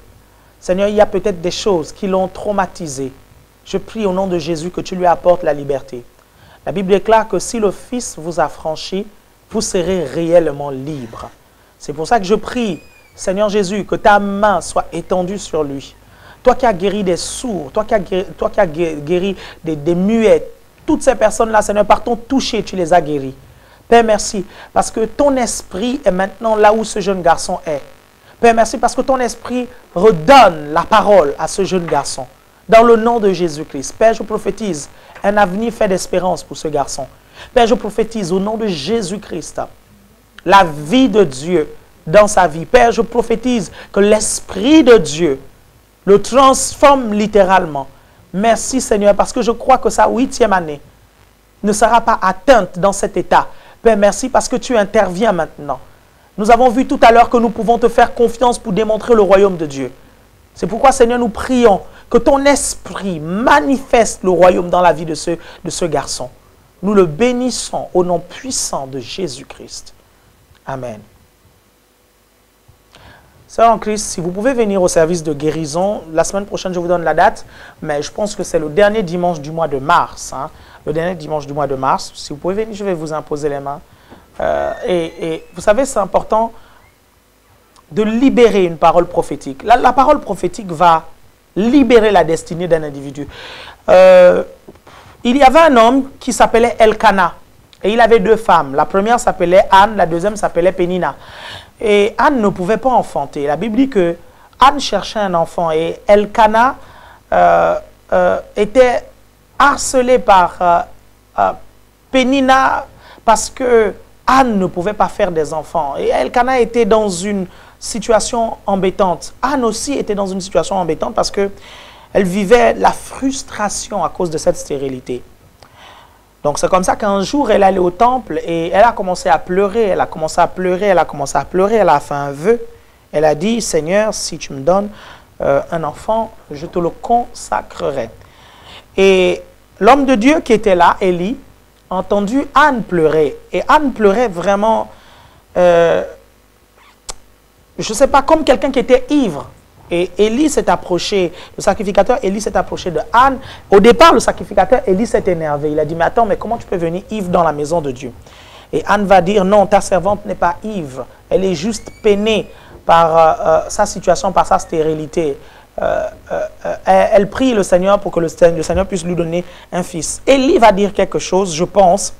Seigneur, il y a peut-être des choses qui l'ont traumatisé. Je prie au nom de Jésus que tu lui apportes la liberté. La Bible déclare que si le Fils vous a franchi, vous serez réellement libre. C'est pour ça que je prie, Seigneur Jésus, que ta main soit étendue sur lui. Toi qui as guéri des sourds, toi qui as guéri des muets, toutes ces personnes-là, Seigneur, par ton toucher, tu les as guéris. Père, merci, parce que ton esprit est maintenant là où ce jeune garçon est. Père, merci, parce que ton esprit redonne la parole à ce jeune garçon. Dans le nom de Jésus-Christ. Père, je prophétise un avenir fait d'espérance pour ce garçon. Père, je prophétise au nom de Jésus-Christ la vie de Dieu dans sa vie. Père, je prophétise que l'Esprit de Dieu le transforme littéralement. Merci Seigneur, parce que je crois que sa 8e année ne sera pas atteinte dans cet état. Père, merci parce que tu interviens maintenant. Nous avons vu tout à l'heure que nous pouvons te faire confiance pour démontrer le royaume de Dieu. C'est pourquoi Seigneur, nous prions que ton esprit manifeste le royaume dans la vie de ce garçon. Nous le bénissons au nom puissant de Jésus-Christ. Amen. Sœur en Christ, si vous pouvez venir au service de guérison, la semaine prochaine je vous donne la date, mais je pense que c'est le dernier dimanche du mois de mars. Hein, le dernier dimanche du mois de mars. Si vous pouvez venir, je vais vous imposer les mains. Et vous savez, c'est important de libérer une parole prophétique. La parole prophétique va libérer la destinée d'un individu. Il y avait un homme qui s'appelait Elkana et il avait 2 femmes. La première s'appelait Anne, la deuxième s'appelait Pénina. Et Anne ne pouvait pas enfanter. La Bible dit que Anne cherchait un enfant et Elkana était harcelé par Pénina parce que Anne ne pouvait pas faire des enfants. Et Elkana était dans une situation embêtante. Anne aussi était dans une situation embêtante parce que elle vivait la frustration à cause de cette stérilité. Donc c'est comme ça qu'un jour elle allait au temple et elle a commencé à pleurer, elle a commencé à pleurer, elle a commencé à pleurer, elle a fait un vœu. Elle a dit, Seigneur, si tu me donnes un enfant, je te le consacrerai. Et l'homme de Dieu qui était là, Élie, a entendu Anne pleurer. Et Anne pleurait vraiment, je ne sais pas, comme quelqu'un qui était ivre. Et Élie s'est approché, le sacrificateur Élie s'est approché de Anne. Au départ, le sacrificateur Élie s'est énervé. Il a dit, mais attends, mais comment tu peux venir ivre dans la maison de Dieu? Et Anne va dire, non, ta servante n'est pas ivre. Elle est juste peinée par sa situation, par sa stérilité. Elle prie le Seigneur pour que le Seigneur puisse lui donner un fils. Élie va dire quelque chose, je pense,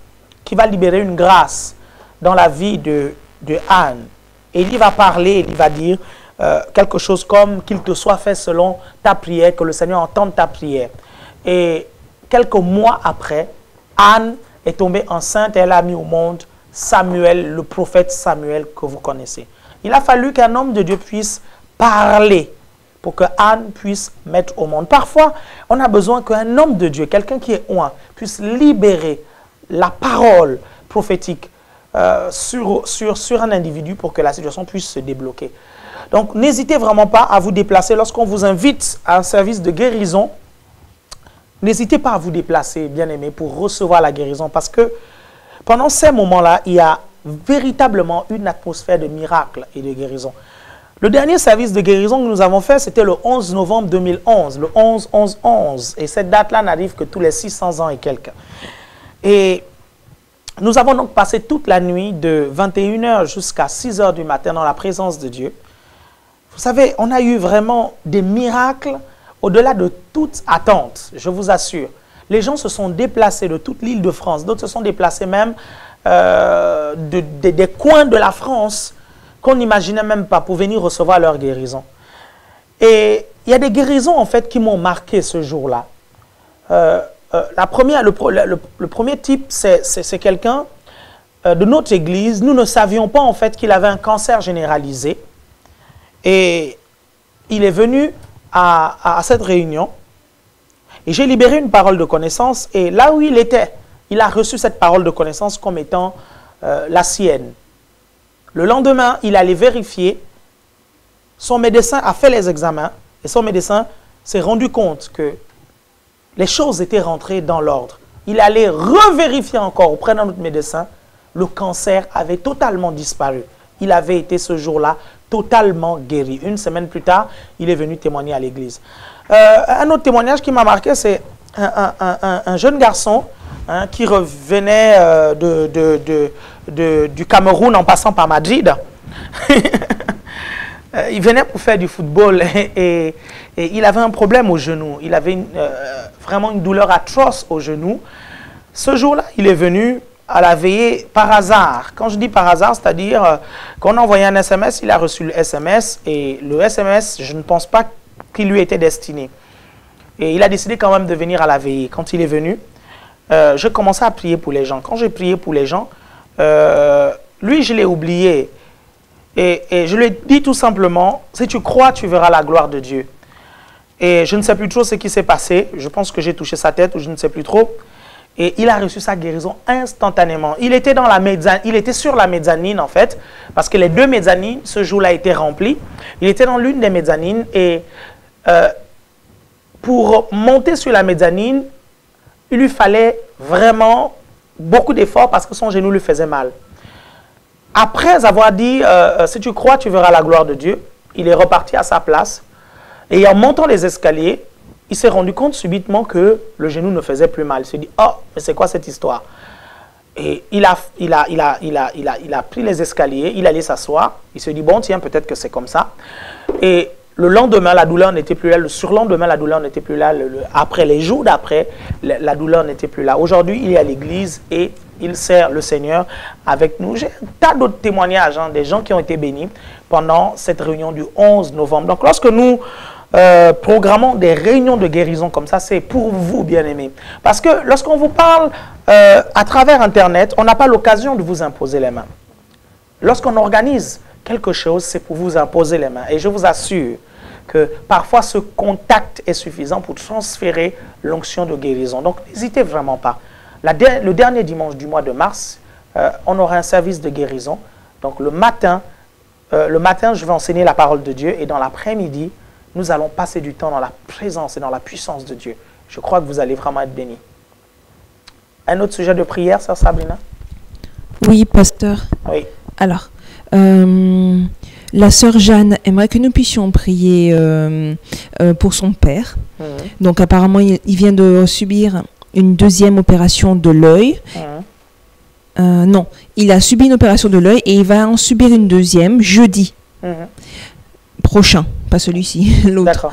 qui va libérer une grâce dans la vie de Anne. Élie va parler, il va dire, quelque chose comme qu'il te soit fait selon ta prière, que le Seigneur entende ta prière. Et quelques mois après, Anne est tombée enceinte et elle a mis au monde Samuel, le prophète Samuel que vous connaissez. Il a fallu qu'un homme de Dieu puisse parler pour que Anne puisse mettre au monde. Parfois, on a besoin qu'un homme de Dieu, quelqu'un qui est oint, puisse libérer la parole prophétique sur un individu pour que la situation puisse se débloquer. Donc, n'hésitez vraiment pas à vous déplacer lorsqu'on vous invite à un service de guérison. N'hésitez pas à vous déplacer, bien-aimés, pour recevoir la guérison parce que pendant ces moments-là, il y a véritablement une atmosphère de miracle et de guérison. Le dernier service de guérison que nous avons fait, c'était le 11 novembre 2011, le 11-11-11. Et cette date-là n'arrive que tous les 600 ans et quelques. Et nous avons donc passé toute la nuit de 21h jusqu'à 6h du matin dans la présence de Dieu. Vous savez, on a eu vraiment des miracles au-delà de toute attente, je vous assure. Les gens se sont déplacés de toute l'île de France, d'autres se sont déplacés même des coins de la France qu'on n'imaginait même pas pour venir recevoir leur guérison. Et il y a des guérisons en fait qui m'ont marqué ce jour-là. Le premier type, c'est quelqu'un de notre église. Nous ne savions pas en fait qu'il avait un cancer généralisé. Et il est venu à cette réunion. Et j'ai libéré une parole de connaissance. Et là où il était, il a reçu cette parole de connaissance comme étant la sienne. Le lendemain, il allait vérifier. Son médecin a fait les examens. Et son médecin s'est rendu compte que les choses étaient rentrées dans l'ordre. Il allait revérifier encore auprès d'un autre médecin. Le cancer avait totalement disparu. Il avait été ce jour-là totalement guéri. Une semaine plus tard, il est venu témoigner à l'église. Un autre témoignage qui m'a marqué, c'est un jeune garçon qui revenait du Cameroun en passant par Madrid. Il venait pour faire du football et il avait un problème au genou. Il avait vraiment une douleur atroce au genou. Ce jour-là, il est venu à la veillée par hasard. Quand je dis par hasard, c'est-à-dire qu'on a envoyé un SMS, il a reçu le SMS et le SMS, je ne pense pas qu'il lui était destiné. Et il a décidé quand même de venir à la veillée. Quand il est venu, je commençais à prier pour les gens. Quand j'ai prié pour les gens, lui, je l'ai oublié. Et je lui ai dit tout simplement, si tu crois, tu verras la gloire de Dieu. Et je ne sais plus trop ce qui s'est passé. Je pense que j'ai touché sa tête ou je ne sais plus trop. Et il a reçu sa guérison instantanément. Il était sur la mezzanine en fait, parce que les deux mezzanines, ce jour-là, étaient remplies. Il était dans l'une des mezzanines et pour monter sur la mezzanine, il lui fallait vraiment beaucoup d'efforts parce que son genou lui faisait mal. Après avoir dit, si tu crois, tu verras la gloire de Dieu, il est reparti à sa place. Et en montant les escaliers, il s'est rendu compte subitement que le genou ne faisait plus mal. Il s'est dit, oh, mais c'est quoi cette histoire? Et il a pris les escaliers, il allait s'asseoir. Il se dit, bon, tiens, peut-être que c'est comme ça. Et le lendemain, la douleur n'était plus là. Le surlendemain, la douleur n'était plus là. Après, les jours d'après, la douleur n'était plus là. Aujourd'hui, il est à l'église et il sert le Seigneur avec nous. J'ai un tas d'autres témoignages, des gens qui ont été bénis pendant cette réunion du 11 novembre. Donc, lorsque nous programmons des réunions de guérison comme ça, c'est pour vous, bien-aimés. Parce que lorsqu'on vous parle à travers Internet, on n'a pas l'occasion de vous imposer les mains. Lorsqu'on organise quelque chose, c'est pour vous imposer les mains. Et je vous assure que parfois ce contact est suffisant pour transférer l'onction de guérison. Donc, n'hésitez vraiment pas. Le dernier dimanche du mois de mars, on aura un service de guérison. Donc, le matin, je vais enseigner la parole de Dieu et dans l'après-midi, nous allons passer du temps dans la présence et dans la puissance de Dieu. Je crois que vous allez vraiment être bénis. Un autre sujet de prière, sœur Sabrina? Oui, pasteur. Oui. Alors, la sœur Jeanne aimerait que nous puissions prier pour son père. Donc, apparemment, il vient de subir une deuxième opération de l'œil. Non, il a subi une opération de l'œil et il va en subir une deuxième jeudi prochain. Pas celui-ci, l'autre.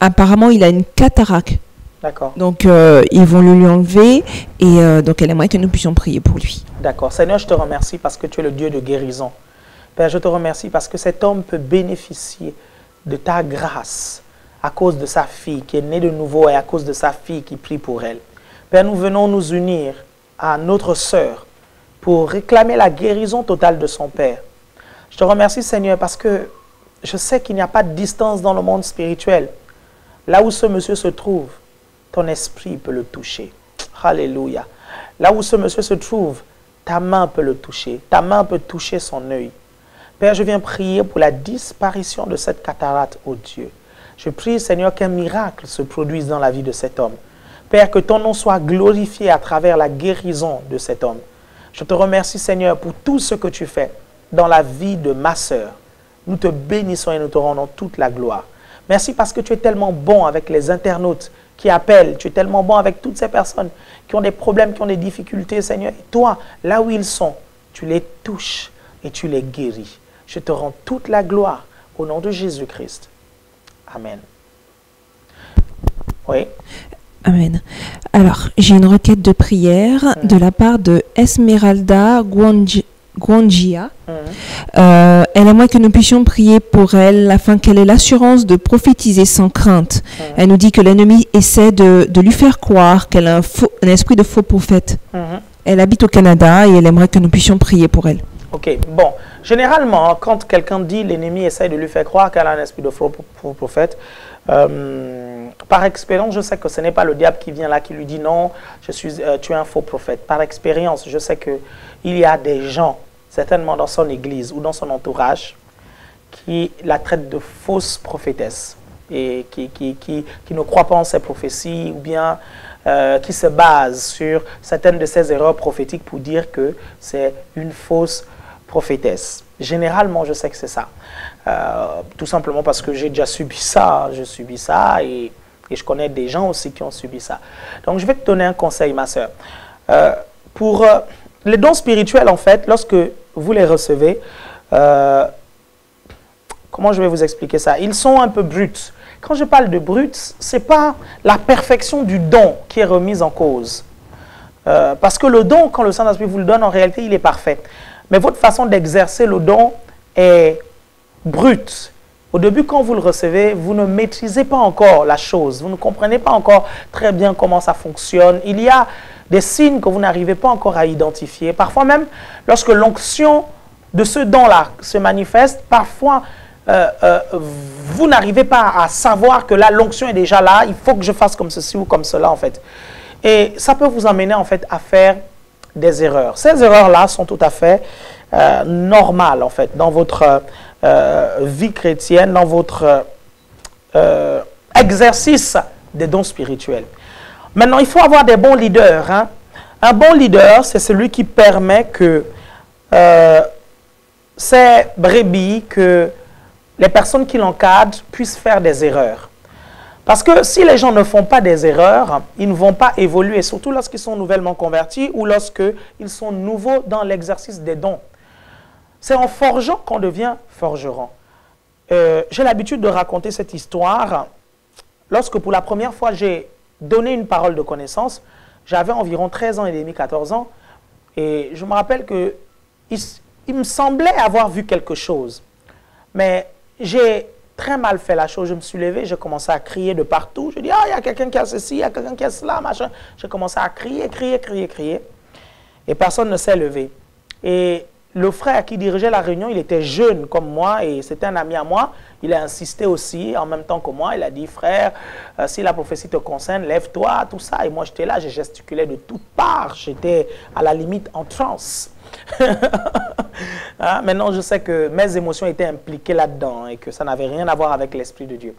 Apparemment, il a une cataracte. D'accord. Donc, ils vont lui enlever et donc, elle aimerait que nous puissions prier pour lui. D'accord. Seigneur, je te remercie parce que tu es le Dieu de guérison. Père, je te remercie parce que cet homme peut bénéficier de ta grâce à cause de sa fille qui est née de nouveau et à cause de sa fille qui prie pour elle. Père, nous venons nous unir à notre sœur pour réclamer la guérison totale de son père. Je te remercie, Seigneur, parce que je sais qu'il n'y a pas de distance dans le monde spirituel. Là où ce monsieur se trouve, ton esprit peut le toucher. Alléluia. Là où ce monsieur se trouve, ta main peut le toucher. Ta main peut toucher son œil. Père, je viens prier pour la disparition de cette cataracte, oh Dieu. Je prie, Seigneur, qu'un miracle se produise dans la vie de cet homme. Père, que ton nom soit glorifié à travers la guérison de cet homme. Je te remercie, Seigneur, pour tout ce que tu fais dans la vie de ma sœur. Nous te bénissons et nous te rendons toute la gloire. Merci parce que tu es tellement bon avec les internautes qui appellent. Tu es tellement bon avec toutes ces personnes qui ont des problèmes, qui ont des difficultés, Seigneur. Et toi, là où ils sont, tu les touches et tu les guéris. Je te rends toute la gloire au nom de Jésus-Christ. Amen. Oui. Amen. Alors, j'ai une requête de prière de la part de Esmeralda Guangia. Elle aimerait que nous puissions prier pour elle afin qu'elle ait l'assurance de prophétiser sans crainte. Elle nous dit que l'ennemi essaie de lui faire croire qu'elle a un esprit de faux prophète. Elle habite au Canada et elle aimerait que nous puissions prier pour elle. Ok, bon. Généralement, quand quelqu'un dit l'ennemi essaie de lui faire croire qu'elle a un esprit de faux prophète, par expérience, je sais que ce n'est pas le diable qui vient là, qui lui dit non, tu es un faux prophète. Par expérience, je sais qu'il y a des gens, certainement dans son église ou dans son entourage, qui la traitent de fausse prophétesse et qui ne croient pas en ses prophéties ou bien qui se basent sur certaines de ses erreurs prophétiques pour dire que c'est une fausse prophétesse. Généralement, je sais que c'est ça. Tout simplement parce que j'ai déjà subi ça. Je subis ça et je connais des gens aussi qui ont subi ça. Donc, je vais te donner un conseil, ma soeur. Pour les dons spirituels, en fait, lorsque vous les recevez, comment je vais vous expliquer ça? Ils sont un peu bruts. Quand je parle de brut, ce n'est pas la perfection du don qui est remise en cause. Parce que le don, quand le Saint-Esprit vous le donne, en réalité, il est parfait. Mais votre façon d'exercer le don est brute. Au début, quand vous le recevez, vous ne maîtrisez pas encore la chose. Vous ne comprenez pas encore très bien comment ça fonctionne. Il y a des signes que vous n'arrivez pas encore à identifier. Parfois même, lorsque l'onction de ce don-là se manifeste, parfois, vous n'arrivez pas à savoir que là, l'onction est déjà là. Il faut que je fasse comme ceci ou comme cela, en fait. Et ça peut vous amener, en fait, à faire des erreurs. Ces erreurs-là sont tout à fait normales, en fait, dans votre vie chrétienne, dans votre exercice des dons spirituels. Maintenant, il faut avoir des bons leaders. Hein. Un bon leader, c'est celui qui permet que ces brebis, que les personnes qui l'encadrent puissent faire des erreurs. Parce que si les gens ne font pas des erreurs, ils ne vont pas évoluer, surtout lorsqu'ils sont nouvellement convertis ou lorsqu'ils sont nouveaux dans l'exercice des dons. C'est en forgeant qu'on devient forgeron. J'ai l'habitude de raconter cette histoire. Lorsque pour la première fois j'ai donné une parole de connaissance, j'avais environ 13 ans et demi, 14 ans, et je me rappelle qu'il me semblait avoir vu quelque chose. Mais j'ai très mal fait la chose. Je me suis levé, j'ai commencé à crier de partout. Je dis, ah, il y a quelqu'un qui a ceci, il y a quelqu'un qui a cela, machin. J'ai commencé à crier, crier. Et personne ne s'est levé. Et le frère qui dirigeait la réunion, il était jeune comme moi et c'était un ami à moi. Il a insisté aussi en même temps que moi. Il a dit, frère, si la prophétie te concerne, lève-toi, tout ça. Et moi, j'étais là, j'ai gesticulé de toutes parts. J'étais à la limite en transe. Hein? Maintenant, je sais que mes émotions étaient impliquées là-dedans et que ça n'avait rien à voir avec l'Esprit de Dieu.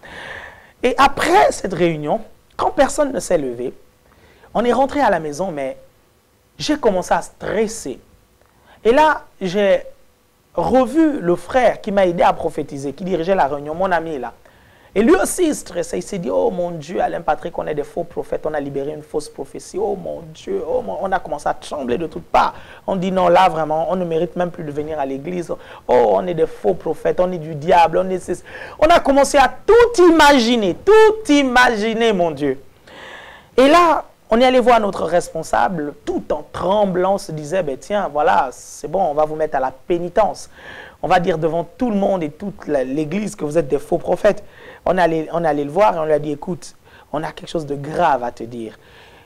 Et après cette réunion, quand personne ne s'est levé, on est rentré à la maison, mais j'ai commencé à stresser. Et là, j'ai revu le frère qui m'a aidé à prophétiser, qui dirigeait la réunion, mon ami est là. Et lui aussi, il stressait. Il s'est dit, oh mon Dieu, Alain Patrick, on est des faux prophètes, on a libéré une fausse prophétie. Oh mon Dieu, on a commencé à trembler de toutes parts. On dit, non, là, vraiment, on ne mérite même plus de venir à l'église. Oh, on est des faux prophètes, on est du diable. On a commencé à tout imaginer, mon Dieu. Et là, on est allé voir notre responsable, tout en tremblant, on se disait, ben tiens, voilà, c'est bon, on va vous mettre à la pénitence. on va dire devant tout le monde et toute l'église que vous êtes des faux prophètes. On est allé le voir et on lui a dit, écoute, on a quelque chose de grave à te dire.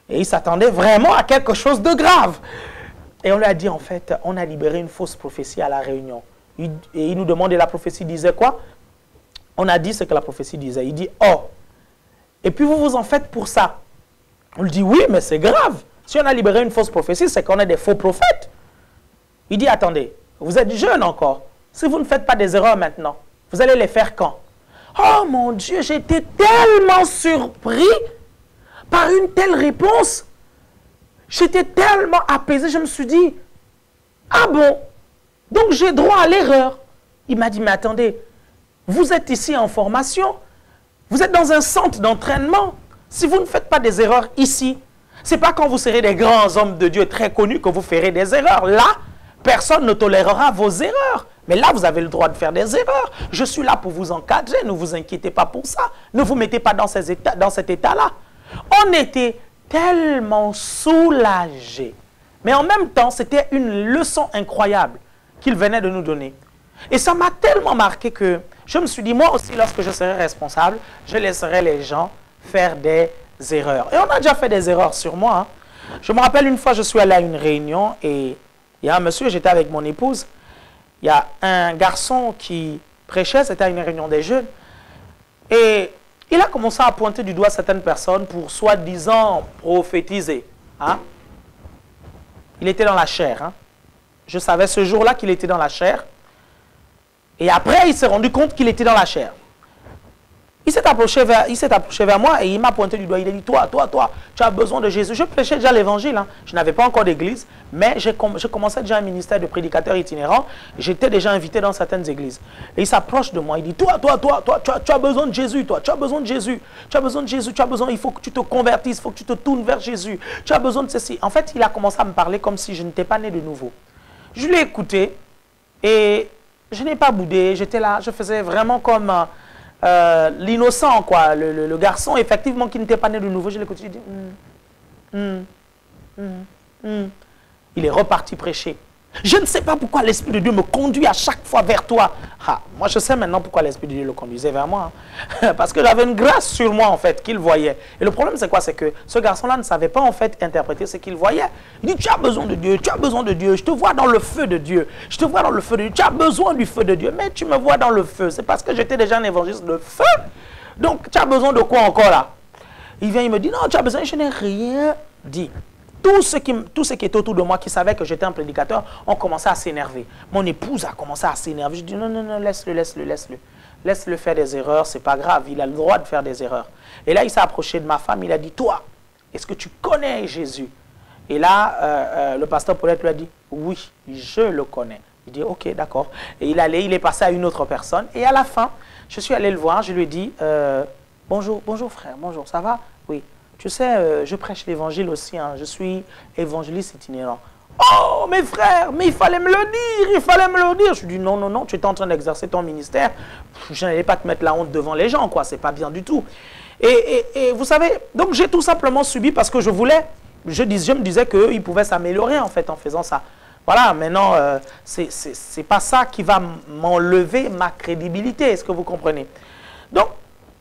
Et il s'attendait vraiment à quelque chose de grave. Et on lui a dit, en fait, on a libéré une fausse prophétie à la réunion. Et il nous demande, et la prophétie disait quoi? On a dit ce que la prophétie disait. Il dit, oh, et puis vous vous en faites pour ça. On lui dit, oui, mais c'est grave. Si on a libéré une fausse prophétie, c'est qu'on est des faux prophètes. Il dit, attendez, vous êtes jeune encore. Si vous ne faites pas des erreurs maintenant, vous allez les faire quand? Oh mon Dieu, j'ai été tellement surpris par une telle réponse. J'étais tellement apaisé, je me suis dit, ah bon, donc j'ai droit à l'erreur. Il m'a dit, mais attendez, vous êtes ici en formation, vous êtes dans un centre d'entraînement. Si vous ne faites pas des erreurs ici, ce n'est pas quand vous serez des grands hommes de Dieu très connus que vous ferez des erreurs. Là, personne ne tolérera vos erreurs. Mais là, vous avez le droit de faire des erreurs. Je suis là pour vous encadrer, ne vous inquiétez pas pour ça. Ne vous mettez pas dans cet état-là. On était tellement soulagés. Mais en même temps, c'était une leçon incroyable qu'il venait de nous donner. Et ça m'a tellement marqué que je me suis dit, moi aussi, lorsque je serai responsable, je laisserai les gens faire des erreurs. Et on a déjà fait des erreurs sur moi. Hein. Je me rappelle une fois, je suis allé à une réunion et il y a un monsieur, j'étais avec mon épouse. Il y a un garçon qui prêchait, c'était à une réunion des jeunes. Et il a commencé à pointer du doigt certaines personnes pour soi-disant prophétiser. Hein? Il était dans la chair. Hein? Je savais ce jour-là qu'il était dans la chair. Et après, il s'est rendu compte qu'il était dans la chair. Il s'est approché vers moi et il m'a pointé du doigt. Il a dit, toi, tu as besoin de Jésus. Je prêchais déjà l'évangile. Hein. Je n'avais pas encore d'église, mais j'ai commencé déjà un ministère de prédicateur itinérant. J'étais déjà invité dans certaines églises. Et il s'approche de moi. Il dit, toi, tu as besoin de Jésus, toi. Tu as besoin de Jésus. Tu as besoin de Jésus. Il faut que tu te convertisses. Il faut que tu te tournes vers Jésus. Tu as besoin de ceci. En fait, il a commencé à me parler comme si je n'étais pas né de nouveau. Je l'ai écouté et je n'ai pas boudé. J'étais là. Je faisais vraiment comme... l'innocent, quoi, le garçon, effectivement, qui n'était pas né de nouveau. Je l'écoute, je dis, il est reparti prêcher. Je ne sais pas pourquoi l'Esprit de Dieu me conduit à chaque fois vers toi. Ah, moi, je sais maintenant pourquoi l'Esprit de Dieu le conduisait vers moi. Hein. Parce que j'avais une grâce sur moi, en fait, qu'il voyait. Et le problème, c'est quoi? C'est que ce garçon-là ne savait pas, en fait, interpréter ce qu'il voyait. Il dit, tu as besoin de Dieu, tu as besoin de Dieu. Je te vois dans le feu de Dieu. Je te vois dans le feu de Dieu. Tu as besoin du feu de Dieu. Mais tu me vois dans le feu. C'est parce que j'étais déjà un évangéliste de feu. Donc, tu as besoin de quoi encore, là? Il vient, il me dit, non, tu as besoin. Je n'ai rien dit. Tous ceux qui étaient autour de moi, qui savaient que j'étais un prédicateur, ont commencé à s'énerver. Mon épouse a commencé à s'énerver. Je dis, non, laisse-le. Laisse-le faire des erreurs, c'est pas grave, il a le droit de faire des erreurs. Et là, il s'est approché de ma femme, il a dit, toi, est-ce que tu connais Jésus? Et là, le pasteur Paulette lui a dit, oui, je le connais. Il dit, ok, d'accord. Et il est passé à une autre personne. Et à la fin, je suis allé le voir, je lui ai dit, bonjour frère, bonjour, ça va? Oui. Tu sais, je prêche l'évangile aussi, hein. Je suis évangéliste itinérant. Oh, mes frères, mais il fallait me le dire, Je lui dis, non, tu étais en train d'exercer ton ministère. Je n'allais pas te mettre la honte devant les gens, quoi, c'est pas bien du tout. Et vous savez, donc j'ai tout simplement subi parce que je me disais qu'il pouvait s'améliorer, en fait, en faisant ça. Voilà, maintenant, c'est pas ça qui va m'enlever ma crédibilité, est-ce que vous comprenez? Donc,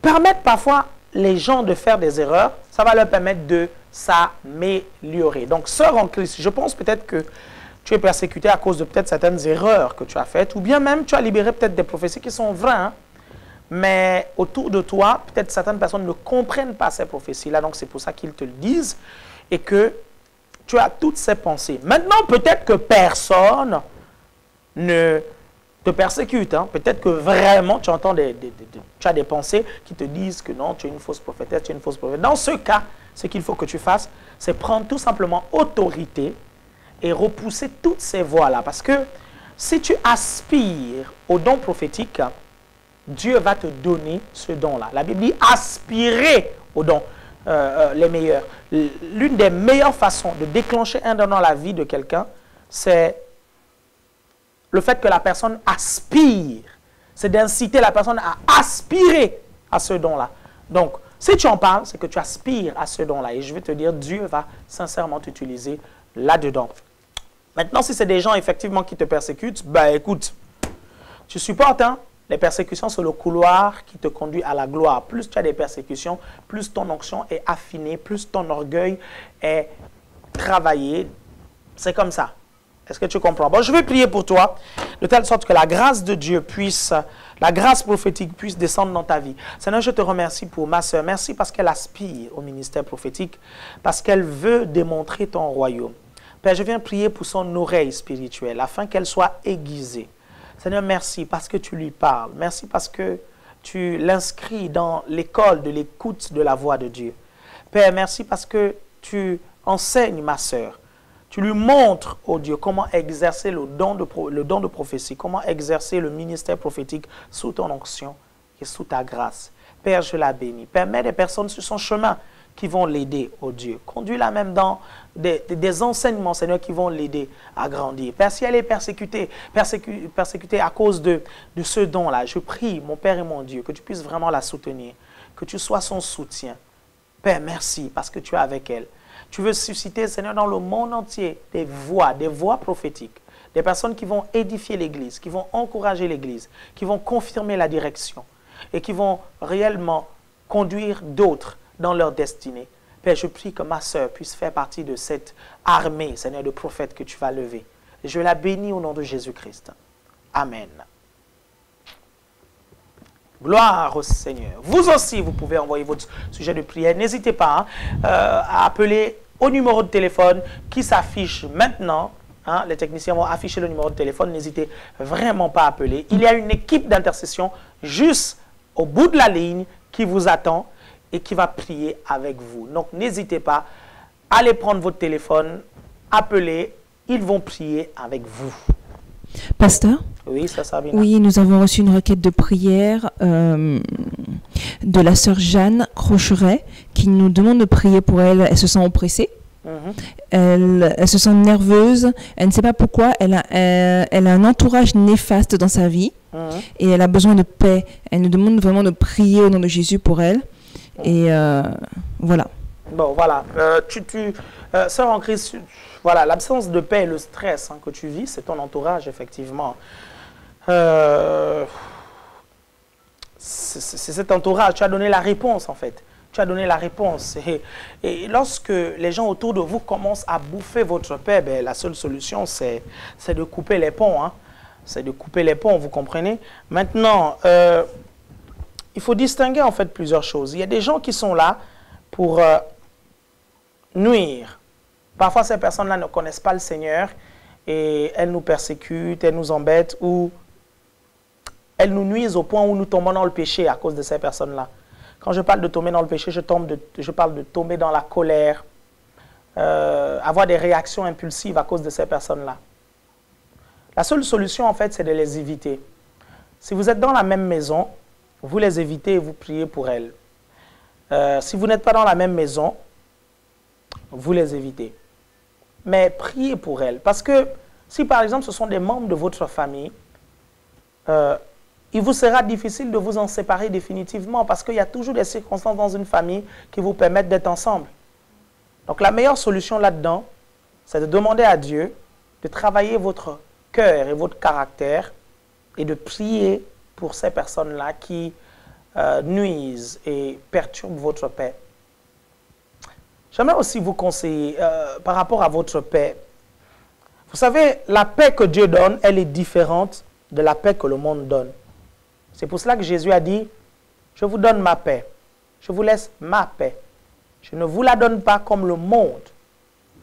permettre parfois les gens de faire des erreurs, ça va leur permettre de s'améliorer. Donc, sœur en Christ, je pense peut-être que tu es persécuté à cause de peut-être certaines erreurs que tu as faites, ou bien même tu as libéré peut-être des prophéties qui sont vraies, hein, mais autour de toi, peut-être certaines personnes ne comprennent pas ces prophéties-là, donc c'est pour ça qu'ils te le disent, et que tu as toutes ces pensées. Maintenant, peut-être que personne ne te persécute. Hein. Peut-être que vraiment, tu entends tu as des pensées qui te disent que non, tu es une fausse prophétesse, tu es une fausse prophétesse. Dans ce cas, ce qu'il faut que tu fasses, c'est prendre tout simplement autorité et repousser toutes ces voix-là. Parce que si tu aspires au don prophétique, Dieu va te donner ce don-là. La Bible dit aspirer au don, les meilleurs. L'une des meilleures façons de déclencher un don dans la vie de quelqu'un, c'est le fait que la personne aspire, c'est d'inciter la personne à aspirer à ce don-là. Donc, si tu en parles, c'est que tu aspires à ce don-là. Et je vais te dire, Dieu va sincèrement t'utiliser là-dedans. Maintenant, si c'est des gens effectivement qui te persécutent, ben écoute, Tu supportes, hein? Les persécutions, c'est le couloir qui te conduit à la gloire. Plus tu as des persécutions, plus ton onction est affinée, plus ton orgueil est travaillé. C'est comme ça. Est-ce que tu comprends? Bon, je vais prier pour toi, de telle sorte que la grâce de Dieu puisse, la grâce prophétique puisse descendre dans ta vie. Seigneur, je te remercie pour ma soeur. Merci parce qu'elle aspire au ministère prophétique, parce qu'elle veut démontrer ton royaume. Père, je viens prier pour son oreille spirituelle, afin qu'elle soit aiguisée. Seigneur, merci parce que tu lui parles. Merci parce que tu l'inscris dans l'école de l'écoute de la voix de Dieu. Père, merci parce que tu enseignes ma sœur. Tu lui montres, oh Dieu, comment exercer le don de prophétie, comment exercer le ministère prophétique sous ton onction et sous ta grâce. Père, je la bénis. Père, mets des personnes sur son chemin qui vont l'aider, oh Dieu. Conduis-la même dans des enseignements, Seigneur, qui vont l'aider à grandir. Père, si elle est persécutée à cause de ce don-là, je prie, mon Père et mon Dieu, que tu puisses vraiment la soutenir, que tu sois son soutien. Père, merci parce que tu es avec elle. Tu veux susciter, Seigneur, dans le monde entier des voix prophétiques, des personnes qui vont édifier l'Église, qui vont encourager l'Église, qui vont confirmer la direction et qui vont réellement conduire d'autres dans leur destinée. Père, je prie que ma sœur puisse faire partie de cette armée, Seigneur, de prophètes que tu vas lever. Je la bénis au nom de Jésus-Christ. Amen. Gloire au Seigneur. Vous aussi, vous pouvez envoyer votre sujet de prière. N'hésitez pas à appeler au numéro de téléphone qui s'affiche maintenant. Hein, les techniciens vont afficher le numéro de téléphone. N'hésitez vraiment pas à appeler. Il y a une équipe d'intercession juste au bout de la ligne qui vous attend et qui va prier avec vous. Donc, n'hésitez pas, allez prendre votre téléphone, appelez, ils vont prier avec vous. Pasteur? Oui, ça Sabina. Oui, nous avons reçu une requête de prière de la sœur Jeanne Crocheret qui nous demande de prier pour elle. Elle se sent oppressée. Elle se sent nerveuse. Elle ne sait pas pourquoi. Elle a un entourage néfaste dans sa vie et elle a besoin de paix. Elle nous demande vraiment de prier au nom de Jésus pour elle. Et voilà. Bon, voilà. Sœur en Christ, voilà, l'absence de paix et le stress que tu vis, c'est ton entourage, effectivement. C'est cet entourage. Tu as donné la réponse, en fait. Tu as donné la réponse. Et lorsque les gens autour de vous commencent à bouffer votre paix, ben, la seule solution, c'est de couper les ponts. Hein. C'est de couper les ponts, vous comprenez? Maintenant, il faut distinguer en fait plusieurs choses. Il y a des gens qui sont là pour nuire. Parfois, ces personnes-là ne connaissent pas le Seigneur et elles nous persécutent, elles nous embêtent ou elles nous nuisent au point où nous tombons dans le péché à cause de ces personnes-là. Quand je parle de tomber dans le péché, je parle de tomber dans la colère, avoir des réactions impulsives à cause de ces personnes-là. La seule solution, en fait, c'est de les éviter. Si vous êtes dans la même maison, vous les évitez et vous priez pour elles. Si vous n'êtes pas dans la même maison, vous les évitez. Mais priez pour elles. Parce que si, par exemple, ce sont des membres de votre famille, il vous sera difficile de vous en séparer définitivement parce qu'il y a toujours des circonstances dans une famille qui vous permettent d'être ensemble. Donc, la meilleure solution là-dedans, c'est de demander à Dieu de travailler votre cœur et votre caractère et de prier pour ces personnes-là qui nuisent et perturbent votre paix. J'aimerais aussi vous conseiller par rapport à votre paix. Vous savez, la paix que Dieu donne, elle est différente de la paix que le monde donne. C'est pour cela que Jésus a dit, je vous donne ma paix, je vous laisse ma paix. Je ne vous la donne pas comme le monde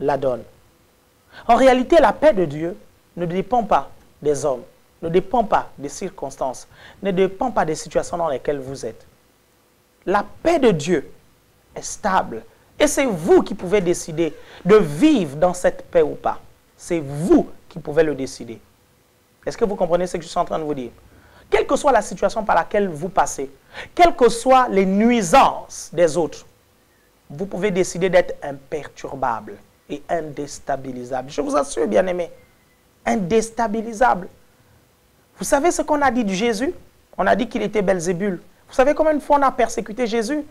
la donne. En réalité, la paix de Dieu ne dépend pas des hommes, ne dépend pas des circonstances, ne dépend pas des situations dans lesquelles vous êtes. La paix de Dieu est stable. Et c'est vous qui pouvez décider de vivre dans cette paix ou pas. C'est vous qui pouvez le décider. Est-ce que vous comprenez ce que je suis en train de vous dire? Quelle que soit la situation par laquelle vous passez, quelles que soient les nuisances des autres, vous pouvez décider d'être imperturbable et indéstabilisable. Je vous assure, bien-aimés, indéstabilisable. Vous savez ce qu'on a dit de Jésus? On a dit qu'il était Belzébul. Vous savez combien de fois on a persécuté Jésus?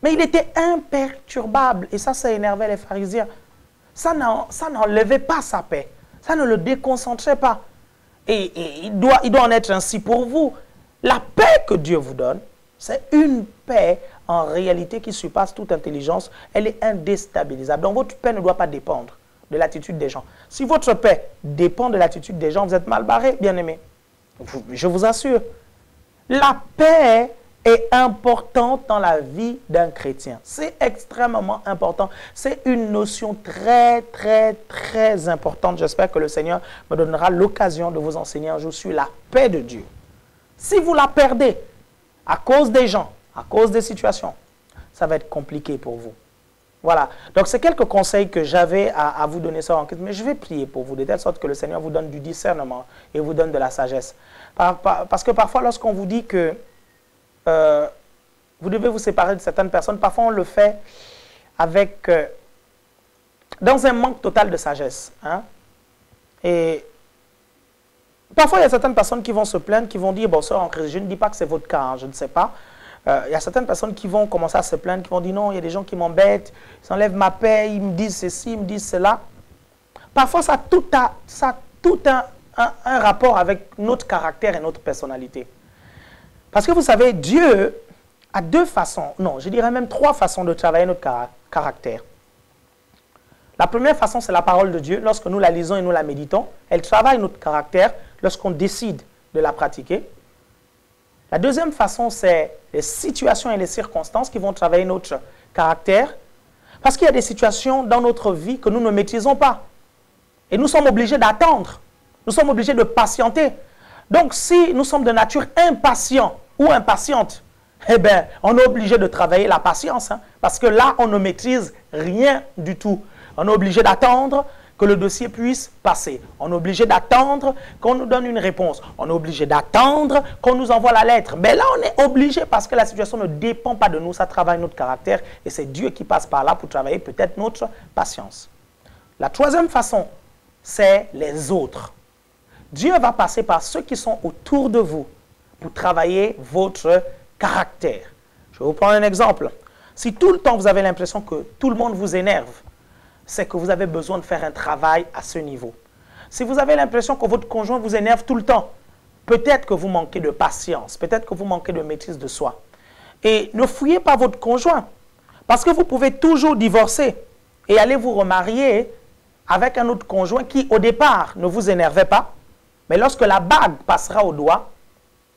Mais il était imperturbable. Et ça énervait les pharisiens. Ça n'enlevait pas sa paix. Ça ne le déconcentrait pas. Et il doit en être ainsi pour vous. La paix que Dieu vous donne, c'est une paix en réalité qui surpasse toute intelligence. Elle est indéstabilisable. Donc votre paix ne doit pas dépendre de l'attitude des gens. Si votre paix dépend de l'attitude des gens, vous êtes mal barré, bien-aimé. Je vous assure. La paix est importante dans la vie d'un chrétien. C'est extrêmement important. C'est une notion très, très, très importante. J'espère que le Seigneur me donnera l'occasion de vous enseigner un jour sur la paix de Dieu. Si vous la perdez à cause des gens, à cause des situations, ça va être compliqué pour vous. Voilà. Donc, c'est quelques conseils que j'avais à vous donner ça en question. Mais je vais prier pour vous, de telle sorte que le Seigneur vous donne du discernement et vous donne de la sagesse. Parce que parfois, lorsqu'on vous dit que vous devez vous séparer de certaines personnes, parfois on le fait avec dans un manque total de sagesse. Hein? Et parfois, il y a certaines personnes qui vont se plaindre, qui vont dire, bon, sœur en Christ, je ne dis pas que c'est votre cas, hein, je ne sais pas. Il y a certaines personnes qui vont commencer à se plaindre, qui vont dire, non, il y a des gens qui m'embêtent, ils enlèvent ma paix, ils me disent ceci, ils me disent cela. Parfois, ça a tout un rapport avec notre caractère et notre personnalité. Parce que vous savez, Dieu a deux façons, non, je dirais même trois façons de travailler notre caractère. La première façon, c'est la parole de Dieu. Lorsque nous la lisons et nous la méditons, elle travaille notre caractère lorsqu'on décide de la pratiquer. La deuxième façon, c'est les situations et les circonstances qui vont travailler notre caractère. Parce qu'il y a des situations dans notre vie que nous ne maîtrisons pas. Et nous sommes obligés d'attendre. Nous sommes obligés de patienter. Donc, si nous sommes de nature impatients ou impatiente, eh bien, on est obligé de travailler la patience. Hein, parce que là, on ne maîtrise rien du tout. On est obligé d'attendre que le dossier puisse passer. On est obligé d'attendre qu'on nous donne une réponse. On est obligé d'attendre qu'on nous envoie la lettre. Mais là, on est obligé parce que la situation ne dépend pas de nous. Ça travaille notre caractère et c'est Dieu qui passe par là pour travailler peut-être notre patience. La troisième façon, c'est les autres. Dieu va passer par ceux qui sont autour de vous pour travailler votre caractère. Je vais vous prendre un exemple. Si tout le temps vous avez l'impression que tout le monde vous énerve, c'est que vous avez besoin de faire un travail à ce niveau. Si vous avez l'impression que votre conjoint vous énerve tout le temps, peut-être que vous manquez de patience, peut-être que vous manquez de maîtrise de soi. Et ne fouillez pas votre conjoint, parce que vous pouvez toujours divorcer et aller vous remarier avec un autre conjoint qui, au départ, ne vous énervait pas, mais lorsque la bague passera au doigt,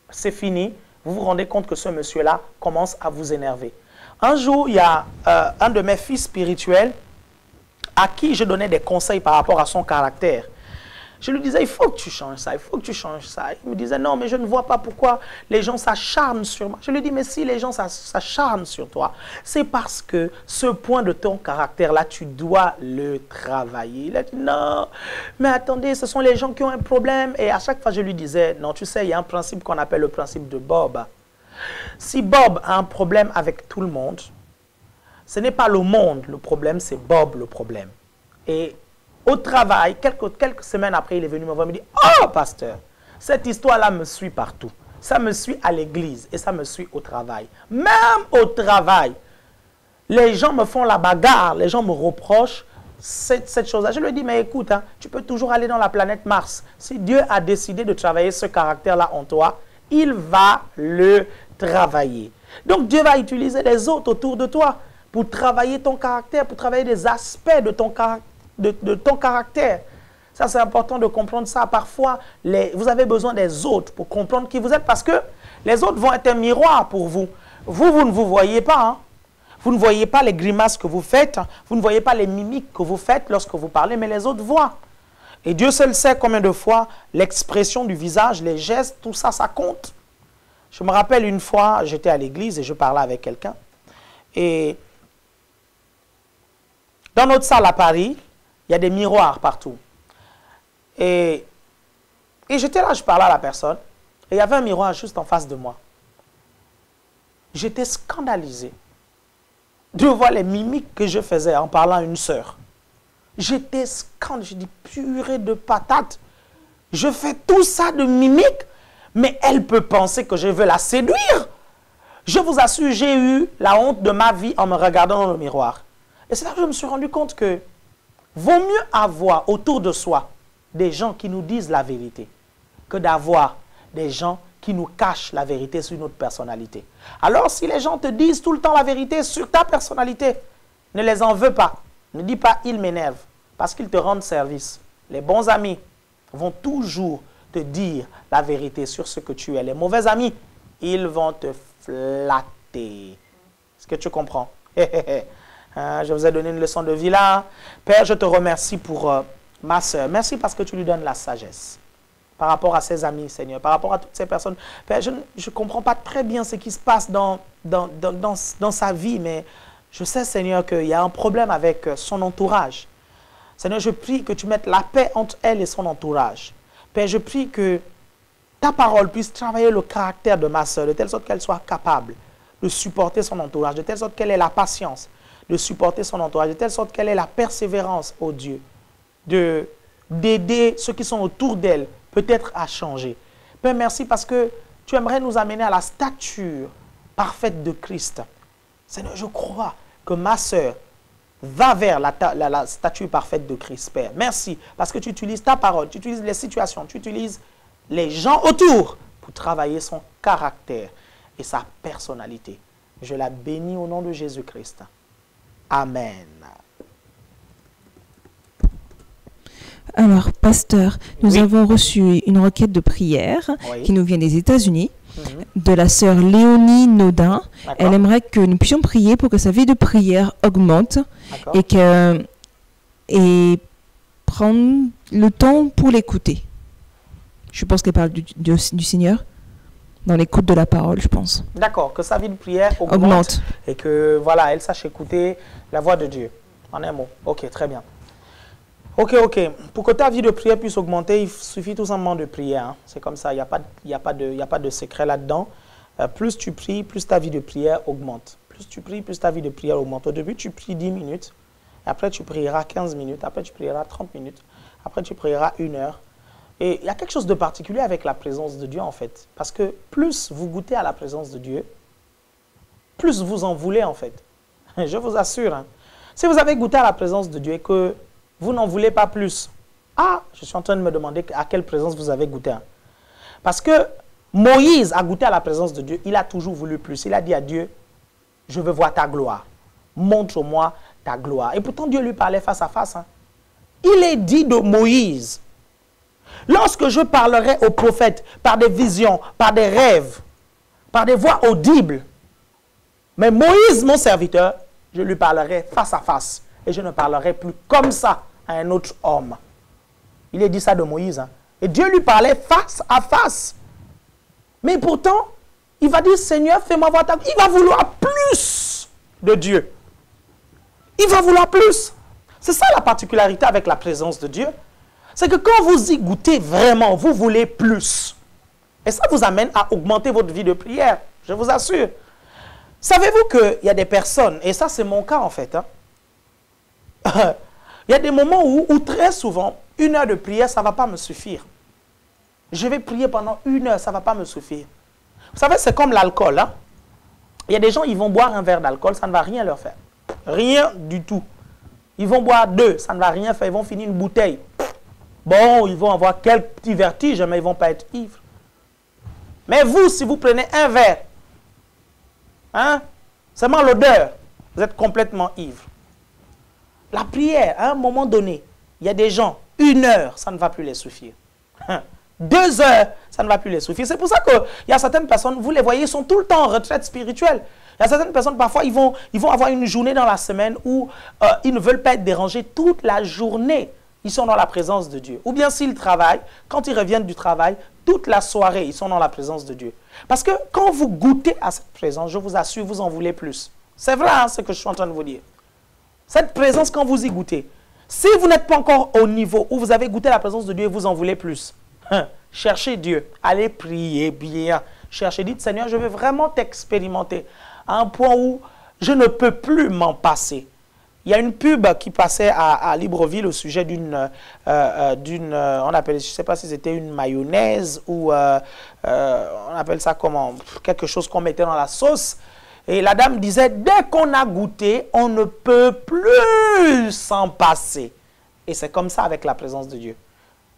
c'est fini, vous vous rendez compte que ce monsieur-là commence à vous énerver. Un jour, il y a un de mes fils spirituels à qui je donnais des conseils par rapport à son caractère. Je lui disais, il faut que tu changes ça, il faut que tu changes ça. Il me disait, non, mais je ne vois pas pourquoi les gens s'acharnent sur moi. Je lui dis, mais si les gens s'acharnent sur toi, c'est parce que ce point de ton caractère-là, tu dois le travailler. Il a dit, non, mais attendez, ce sont les gens qui ont un problème. Et à chaque fois, je lui disais, non, tu sais, il y a un principe qu'on appelle le principe de Bob. Si Bob a un problème avec tout le monde, ce n'est pas le monde le problème, c'est Bob le problème. Et au travail, quelques semaines après, il est venu me voir et me dire, oh, pasteur, cette histoire-là me suit partout. Ça me suit à l'église et ça me suit au travail. Même au travail, les gens me font la bagarre, les gens me reprochent cette chose-là. Je lui dis, mais écoute, hein, tu peux toujours aller dans la planète Mars. Si Dieu a décidé de travailler ce caractère-là en toi, il va le travailler. Donc Dieu va utiliser les autres autour de toi pour travailler ton caractère, pour travailler des aspects de ton caractère. Ça, c'est important de comprendre ça. Parfois, vous avez besoin des autres pour comprendre qui vous êtes parce que les autres vont être un miroir pour vous. Vous ne vous voyez pas. Hein? Vous ne voyez pas les grimaces que vous faites. Vous ne voyez pas les mimiques que vous faites lorsque vous parlez, mais les autres voient. Et Dieu seul sait combien de fois l'expression du visage, les gestes, tout ça, ça compte. Je me rappelle une fois, j'étais à l'église et je parlais avec quelqu'un. Et dans notre salle à Paris, il y a des miroirs partout. Et j'étais là, je parlais à la personne. Et il y avait un miroir juste en face de moi. J'étais scandalisé de voir les mimiques que je faisais en parlant à une sœur. J'étais scandalisé. Je dis, purée de patates. Je fais tout ça de mimiques, mais elle peut penser que je veux la séduire. Je vous assure, j'ai eu la honte de ma vie en me regardant dans le miroir. Et c'est là que je me suis rendu compte que vaut mieux avoir autour de soi des gens qui nous disent la vérité. que d'avoir des gens qui nous cachent la vérité sur notre personnalité. Alors, si les gens te disent tout le temps la vérité sur ta personnalité, ne les en veux pas. Ne dis pas « ils m'énervent » parce qu'ils te rendent service. Les bons amis vont toujours te dire la vérité sur ce que tu es. Les mauvais amis, ils vont te flatter. Est-ce que tu comprends? Je vous ai donné une leçon de vie là. Père, je te remercie pour ma soeur. Merci parce que tu lui donnes la sagesse. Par rapport à ses amis, Seigneur, par rapport à toutes ces personnes. Père, je ne comprends pas très bien ce qui se passe dans sa vie, mais je sais, Seigneur, qu'il y a un problème avec son entourage. Seigneur, je prie que tu mettes la paix entre elle et son entourage. Père, je prie que ta parole puisse travailler le caractère de ma soeur, de telle sorte qu'elle soit capable de supporter son entourage, de telle sorte qu'elle ait la patience de supporter son entourage, de telle sorte qu'elle ait la persévérance, ô Dieu, d'aider ceux qui sont autour d'elle, peut-être à changer. Père, merci parce que tu aimerais nous amener à la stature parfaite de Christ. Seigneur, je crois que ma soeur va vers la stature parfaite de Christ, Père. Merci parce que tu utilises ta parole, tu utilises les situations, tu utilises les gens autour pour travailler son caractère et sa personnalité. Je la bénis au nom de Jésus-Christ. Amen. Alors, pasteur, nous avons reçu une requête de prière qui nous vient des États-Unis, de la sœur Léonie Naudin. Elle aimerait que nous puissions prier pour que sa vie de prière augmente et prendre le temps pour l'écouter. Je pense qu'elle parle du Seigneur dans l'écoute de la parole, je pense. D'accord, que sa vie de prière augmente. Et que, voilà, elle sache écouter la voix de Dieu. En un mot. Ok, très bien. Ok. Pour que ta vie de prière puisse augmenter, il suffit tout simplement de prier. Hein. C'est comme ça, il n'y a pas de secret là-dedans. Plus tu pries, plus ta vie de prière augmente. Plus tu pries, plus ta vie de prière augmente. Au début, tu pries 10 minutes. Après, tu prieras 15 minutes. Après, tu prieras 30 minutes. Après, tu prieras 1 heure. Et il y a quelque chose de particulier avec la présence de Dieu, en fait. Parce que plus vous goûtez à la présence de Dieu, plus vous en voulez, en fait. Je vous assure. Hein. Si vous avez goûté à la présence de Dieu et que vous n'en voulez pas plus, je suis en train de me demander à quelle présence vous avez goûté. Hein. Parce que Moïse a goûté à la présence de Dieu. Il a toujours voulu plus. Il a dit à Dieu, je veux voir ta gloire. Montre-moi ta gloire. Et pourtant, Dieu lui parlait face à face. Hein. Il est dit de Moïse, lorsque je parlerai aux prophètes par des visions, par des rêves, par des voix audibles, mais Moïse, mon serviteur, je lui parlerai face à face. Et je ne parlerai plus comme ça à un autre homme. Il est dit ça de Moïse. Hein. Et Dieu lui parlait face à face. Mais pourtant, il va dire, Seigneur, fais-moi voir ta... Il va vouloir plus de Dieu. Il va vouloir plus. C'est ça la particularité avec la présence de Dieu. C'est que quand vous y goûtez vraiment, vous voulez plus. Et ça vous amène à augmenter votre vie de prière. Je vous assure. Savez-vous qu'il y a des personnes, et ça c'est mon cas en fait, hein, il y a des moments où très souvent, 1 heure de prière, ça ne va pas me suffire. Je vais prier pendant 1 heure, ça ne va pas me suffire. Vous savez, c'est comme l'alcool. Hein? Il y a des gens, ils vont boire un verre d'alcool, ça ne va rien leur faire. Rien du tout. Ils vont boire 2, ça ne va rien faire, ils vont finir une bouteille. Bon, ils vont avoir quelques petits vertiges, mais ils ne vont pas être ivres. Mais vous, si vous prenez un verre, hein, seulement l'odeur, vous êtes complètement ivre. La prière, à un moment donné, il y a des gens, 1 heure, ça ne va plus les suffire. 2 heures, ça ne va plus les suffire. C'est pour ça qu'il y a certaines personnes, vous les voyez, ils sont tout le temps en retraite spirituelle. Il y a certaines personnes, parfois, ils vont avoir une journée dans la semaine où ils ne veulent pas être dérangés toute la journée. Ils sont dans la présence de Dieu. Ou bien s'ils travaillent, quand ils reviennent du travail, toute la soirée, ils sont dans la présence de Dieu. Parce que quand vous goûtez à cette présence, je vous assure, vous en voulez plus. C'est vrai, hein, ce que je suis en train de vous dire. Cette présence, quand vous y goûtez, si vous n'êtes pas encore au niveau où vous avez goûté la présence de Dieu et vous en voulez plus, cherchez Dieu, allez prier bien. Cherchez, dites, Seigneur, je veux vraiment t'expérimenter à un point où je ne peux plus m'en passer. Il y a une pub qui passait à Libreville au sujet d'une, on appelle, je ne sais pas si c'était une mayonnaise ou on appelle ça comment, quelque chose qu'on mettait dans la sauce. Et la dame disait, dès qu'on a goûté, on ne peut plus s'en passer. Et c'est comme ça avec la présence de Dieu.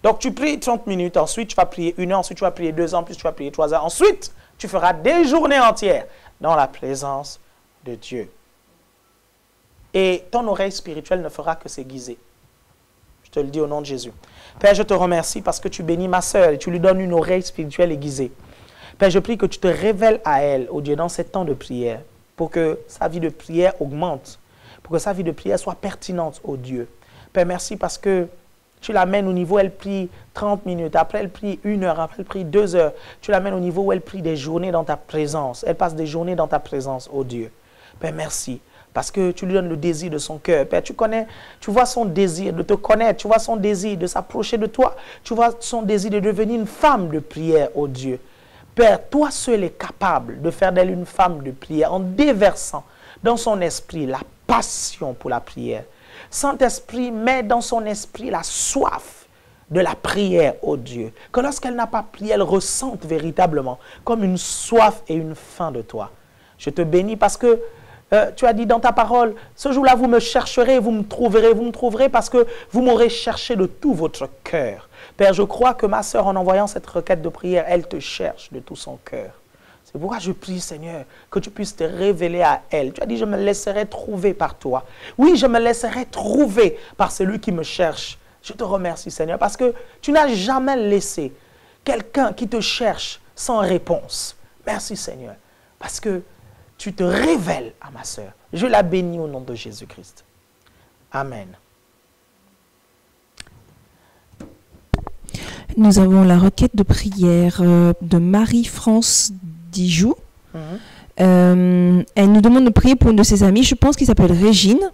Donc, tu pries 30 minutes, ensuite tu vas prier 1 heure, ensuite tu vas prier 2 heures, puis tu vas prier 3 heures. Ensuite, tu feras des journées entières dans la présence de Dieu. Et ton oreille spirituelle ne fera que s'aiguiser. Je te le dis au nom de Jésus. Père, je te remercie parce que tu bénis ma sœur et tu lui donnes une oreille spirituelle aiguisée. Père, je prie que tu te révèles à elle, oh Dieu, dans ces temps de prière, pour que sa vie de prière augmente, pour que sa vie de prière soit pertinente, oh Dieu. Père, merci parce que tu l'amènes au niveau où elle prie 30 minutes, après elle prie 1 heure, après elle prie 2 heures. Tu l'amènes au niveau où elle prie des journées dans ta présence. Elle passe des journées dans ta présence, oh Dieu. Père, merci. Parce que tu lui donnes le désir de son cœur. Père, tu vois son désir de te connaître. Tu vois son désir de s'approcher de toi. Tu vois son désir de devenir une femme de prière, oh Dieu. Père, toi seul es capable de faire d'elle une femme de prière en déversant dans son esprit la passion pour la prière. Saint-Esprit, met dans son esprit la soif de la prière, oh Dieu. Que lorsqu'elle n'a pas prié, elle ressente véritablement comme une soif et une faim de toi. Je te bénis parce que tu as dit dans ta parole, ce jour-là, vous me chercherez, vous me trouverez parce que vous m'aurez cherché de tout votre cœur. Père, je crois que ma sœur, en envoyant cette requête de prière, elle te cherche de tout son cœur. C'est pourquoi je prie, Seigneur, que tu puisses te révéler à elle. Tu as dit, je me laisserai trouver par toi. Oui, je me laisserai trouver par celui qui me cherche. Je te remercie, Seigneur, parce que tu n'as jamais laissé quelqu'un qui te cherche sans réponse. Merci, Seigneur, parce que tu te révèles à ma sœur. Je la bénis au nom de Jésus-Christ. Amen. Nous avons la requête de prière de Marie-France Dijoux. Elle nous demande de prier pour une de ses amies, je pense qu'il s'appelle Régine,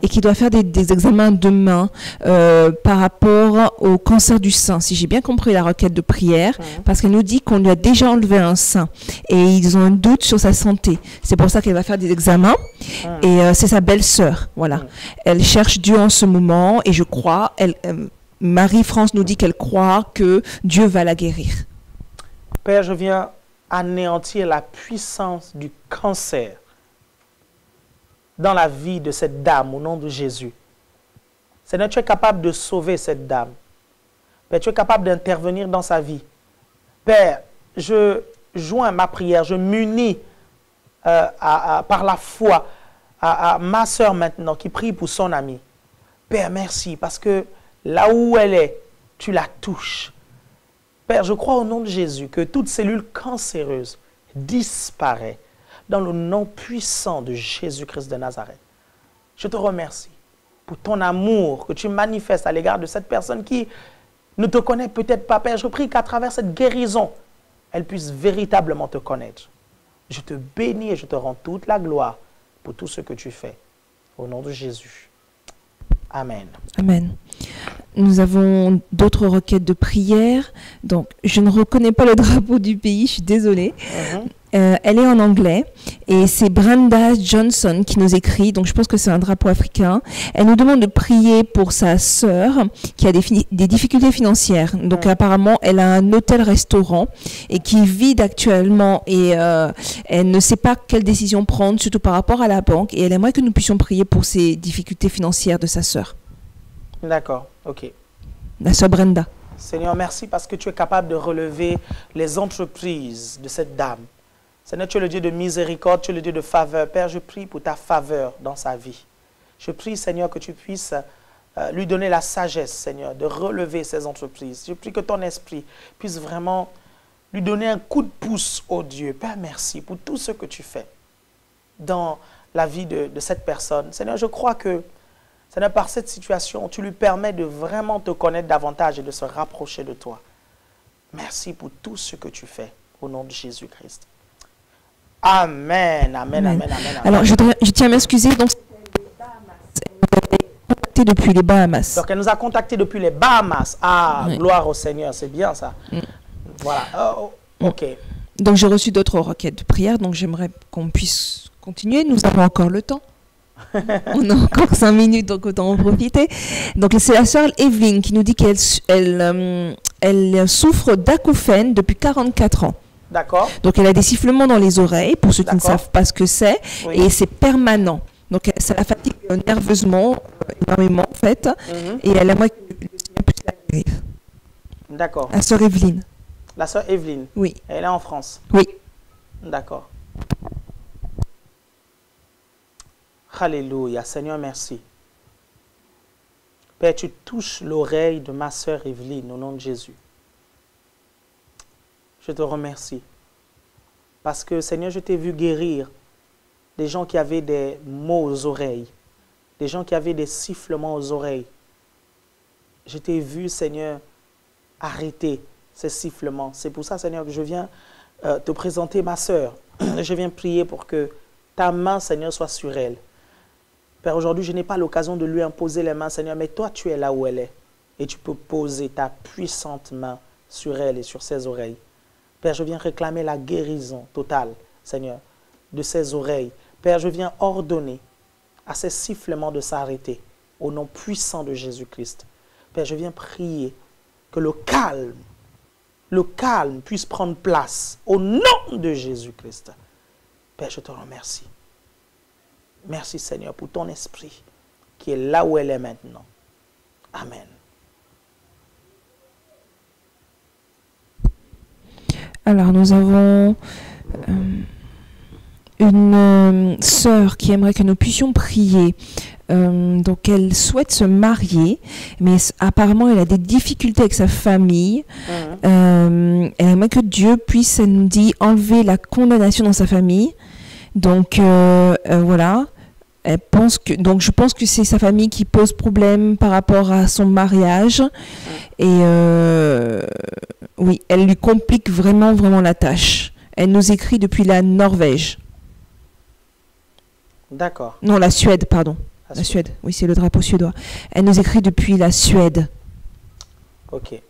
et qui doit faire des examens demain par rapport au cancer du sein, si j'ai bien compris la requête de prière, parce qu'elle nous dit qu'on lui a déjà enlevé un sein et ils ont un doute sur sa santé. C'est pour ça qu'elle va faire des examens et c'est sa belle-sœur. Voilà. Elle cherche Dieu en ce moment et je crois, Marie-France nous dit qu'elle croit que Dieu va la guérir. Père, je viens anéantir la puissance du cancer dans la vie de cette dame, au nom de Jésus. Seigneur, tu es capable de sauver cette dame. Père, tu es capable d'intervenir dans sa vie. Père, je joins ma prière, je m'unis par la foi à ma sœur maintenant qui prie pour son amie. Père, merci, parce que là où elle est, tu la touches. Père, je crois au nom de Jésus que toute cellule cancéreuse disparaît dans le nom puissant de Jésus-Christ de Nazareth. Je te remercie pour ton amour que tu manifestes à l'égard de cette personne qui ne te connaît peut-être pas, Père. Je prie qu'à travers cette guérison, elle puisse véritablement te connaître. Je te bénis et je te rends toute la gloire pour tout ce que tu fais. Au nom de Jésus. Amen. Amen. Nous avons d'autres requêtes de prière. Donc, je ne reconnais pas le drapeau du pays, je suis désolée. Elle est en anglais et c'est Brenda Johnson qui nous écrit. Donc, je pense que c'est un drapeau africain. Elle nous demande de prier pour sa sœur qui a des difficultés financières. Donc, apparemment, elle a un hôtel-restaurant et qui vide actuellement et elle ne sait pas quelle décision prendre, surtout par rapport à la banque. Et elle aimerait que nous puissions prier pour ces difficultés financières de sa sœur. D'accord, ok. La sœur Brenda. Seigneur, merci parce que tu es capable de relever les entreprises de cette dame. Seigneur, tu es le Dieu de miséricorde, tu es le Dieu de faveur. Père, je prie pour ta faveur dans sa vie. Je prie, Seigneur, que tu puisses lui donner la sagesse, Seigneur, de relever ses entreprises. Je prie que ton esprit puisse vraiment lui donner un coup de pouce, oh Dieu. Père, merci pour tout ce que tu fais dans la vie de cette personne. Seigneur, je crois que Seigneur, par cette situation, tu lui permets de vraiment te connaître davantage et de se rapprocher de toi. Merci pour tout ce que tu fais au nom de Jésus-Christ. Amen, amen, amen, amen. Alors, je tiens à m'excuser. Donc, contacté depuis les Bahamas. Donc, elle nous a contactés depuis les Bahamas. Ah, oui. Gloire au Seigneur, c'est bien ça. Voilà, ok. Donc, j'ai reçu d'autres requêtes de prière, donc j'aimerais qu'on puisse continuer. Nous avons encore le temps. On a encore 5 minutes, donc autant en profiter. Donc, c'est la sœur Evelyne qui nous dit qu'elle souffre d'acouphènes depuis 44 ans. D'accord. Donc, elle a des sifflements dans les oreilles, pour ceux qui ne savent pas ce que c'est, oui. Et c'est permanent. Donc, ça la fatigue nerveusement, énormément, en fait, et elle aimerait que le Seigneur puisse la guérir. D'accord. La sœur Evelyne. La sœur Evelyne. Oui. Elle est en France. Oui. D'accord. Alléluia. Seigneur, merci. Père, tu touches l'oreille de ma sœur Evelyne au nom de Jésus. Je te remercie. Parce que, Seigneur, je t'ai vu guérir des gens qui avaient des maux aux oreilles, des gens qui avaient des sifflements aux oreilles. Je t'ai vu, Seigneur, arrêter ces sifflements. C'est pour ça, Seigneur, que je viens te présenter ma sœur. Je viens prier pour que ta main, Seigneur, soit sur elle. Père, aujourd'hui, je n'ai pas l'occasion de lui imposer les mains, Seigneur, mais toi, tu es là où elle est. Et tu peux poser ta puissante main sur elle et sur ses oreilles. Père, je viens réclamer la guérison totale, Seigneur, de ses oreilles. Père, je viens ordonner à ces sifflements de s'arrêter au nom puissant de Jésus-Christ. Père, je viens prier que le calme puisse prendre place au nom de Jésus-Christ. Père, je te remercie. Merci Seigneur pour ton esprit qui est là où elle est maintenant. Amen. Alors nous avons une sœur qui aimerait que nous puissions prier. Donc elle souhaite se marier, mais apparemment elle a des difficultés avec sa famille. Elle aimerait que Dieu puisse, elle nous dit, enlever la condamnation dans sa famille. Donc voilà. Elle pense que, donc je pense que c'est sa famille qui pose problème par rapport à son mariage. Et oui, elle lui complique vraiment la tâche. Elle nous écrit depuis la Norvège. D'accord. Non, la Suède, pardon. La Suède, oui, c'est le drapeau suédois. Elle nous écrit depuis la Suède. Ok.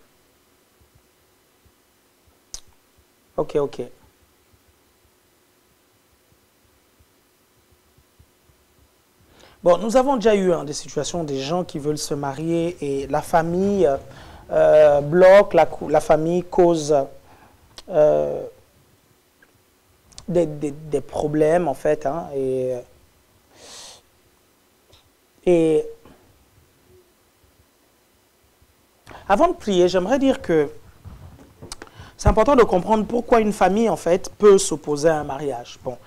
Ok. Bon, nous avons déjà eu des situations, des gens qui veulent se marier et la famille bloque, la famille cause des problèmes en fait. Hein, et avant de prier, j'aimerais dire que c'est important de comprendre pourquoi une famille en fait peut s'opposer à un mariage. Bon,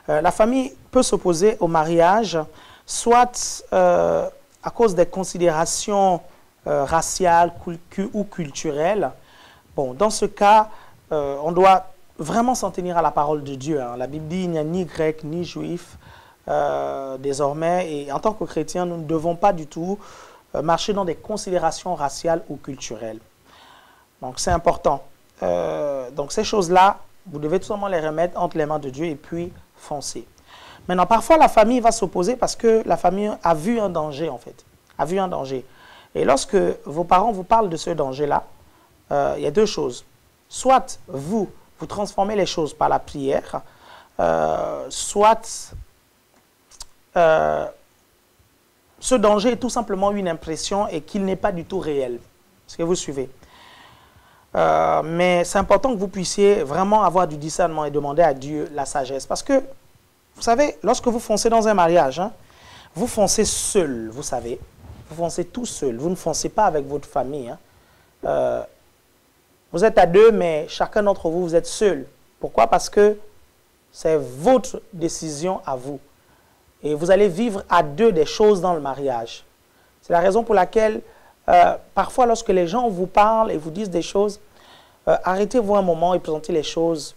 la famille peut s'opposer au mariage soit à cause des considérations raciales ou culturelles. Bon, dans ce cas, on doit vraiment s'en tenir à la parole de Dieu. Hein. La Bible dit qu'il n'y a ni grec ni juif désormais. Et en tant que chrétiens, nous ne devons pas du tout marcher dans des considérations raciales ou culturelles. Donc, c'est important. Donc, ces choses-là, vous devez tout simplement les remettre entre les mains de Dieu et puis foncer. Maintenant, parfois, la famille va s'opposer parce que la famille a vu un danger, en fait. A vu un danger. Et lorsque vos parents vous parlent de ce danger-là, il y a deux choses. Soit vous transformez les choses par la prière, soit ce danger est tout simplement une impression et qu'il n'est pas du tout réel. Est-ce que vous suivez? Mais c'est important que vous puissiez vraiment avoir du discernement et demander à Dieu la sagesse. Parce que, vous savez, lorsque vous foncez dans un mariage, hein, vous foncez seul, vous savez. Vous foncez tout seul. Vous ne foncez pas avec votre famille. Hein. Vous êtes à deux, mais chacun d'entre vous, vous êtes seul. Pourquoi? Parce que c'est votre décision à vous. Et vous allez vivre à deux des choses dans le mariage. C'est la raison pour laquelle, parfois, lorsque les gens vous parlent et vous disent des choses, arrêtez-vous un moment et présentez les choses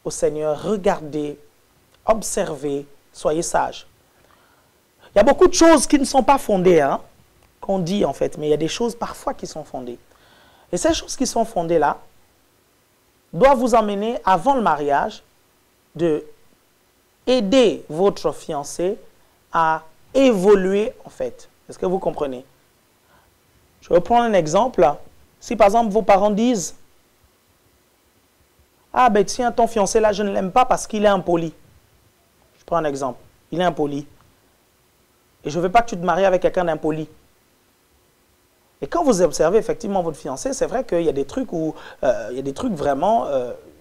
au Seigneur. Regardez, observez, soyez sages. Il y a beaucoup de choses qui ne sont pas fondées, hein, qu'on dit en fait, mais il y a des choses parfois qui sont fondées. Et ces choses qui sont fondées là doivent vous emmener avant le mariage de aider votre fiancé à évoluer en fait. Est-ce que vous comprenez? Je vais prendre un exemple. Si par exemple vos parents disent « Ah ben tiens, ton fiancé là, je ne l'aime pas parce qu'il est impoli. » Je prends un exemple. Il est impoli. Et je ne veux pas que tu te maries avec quelqu'un d'impoli. Et quand vous observez effectivement votre fiancé, c'est vrai qu'il y a des trucs où, il y a des trucs vraiment,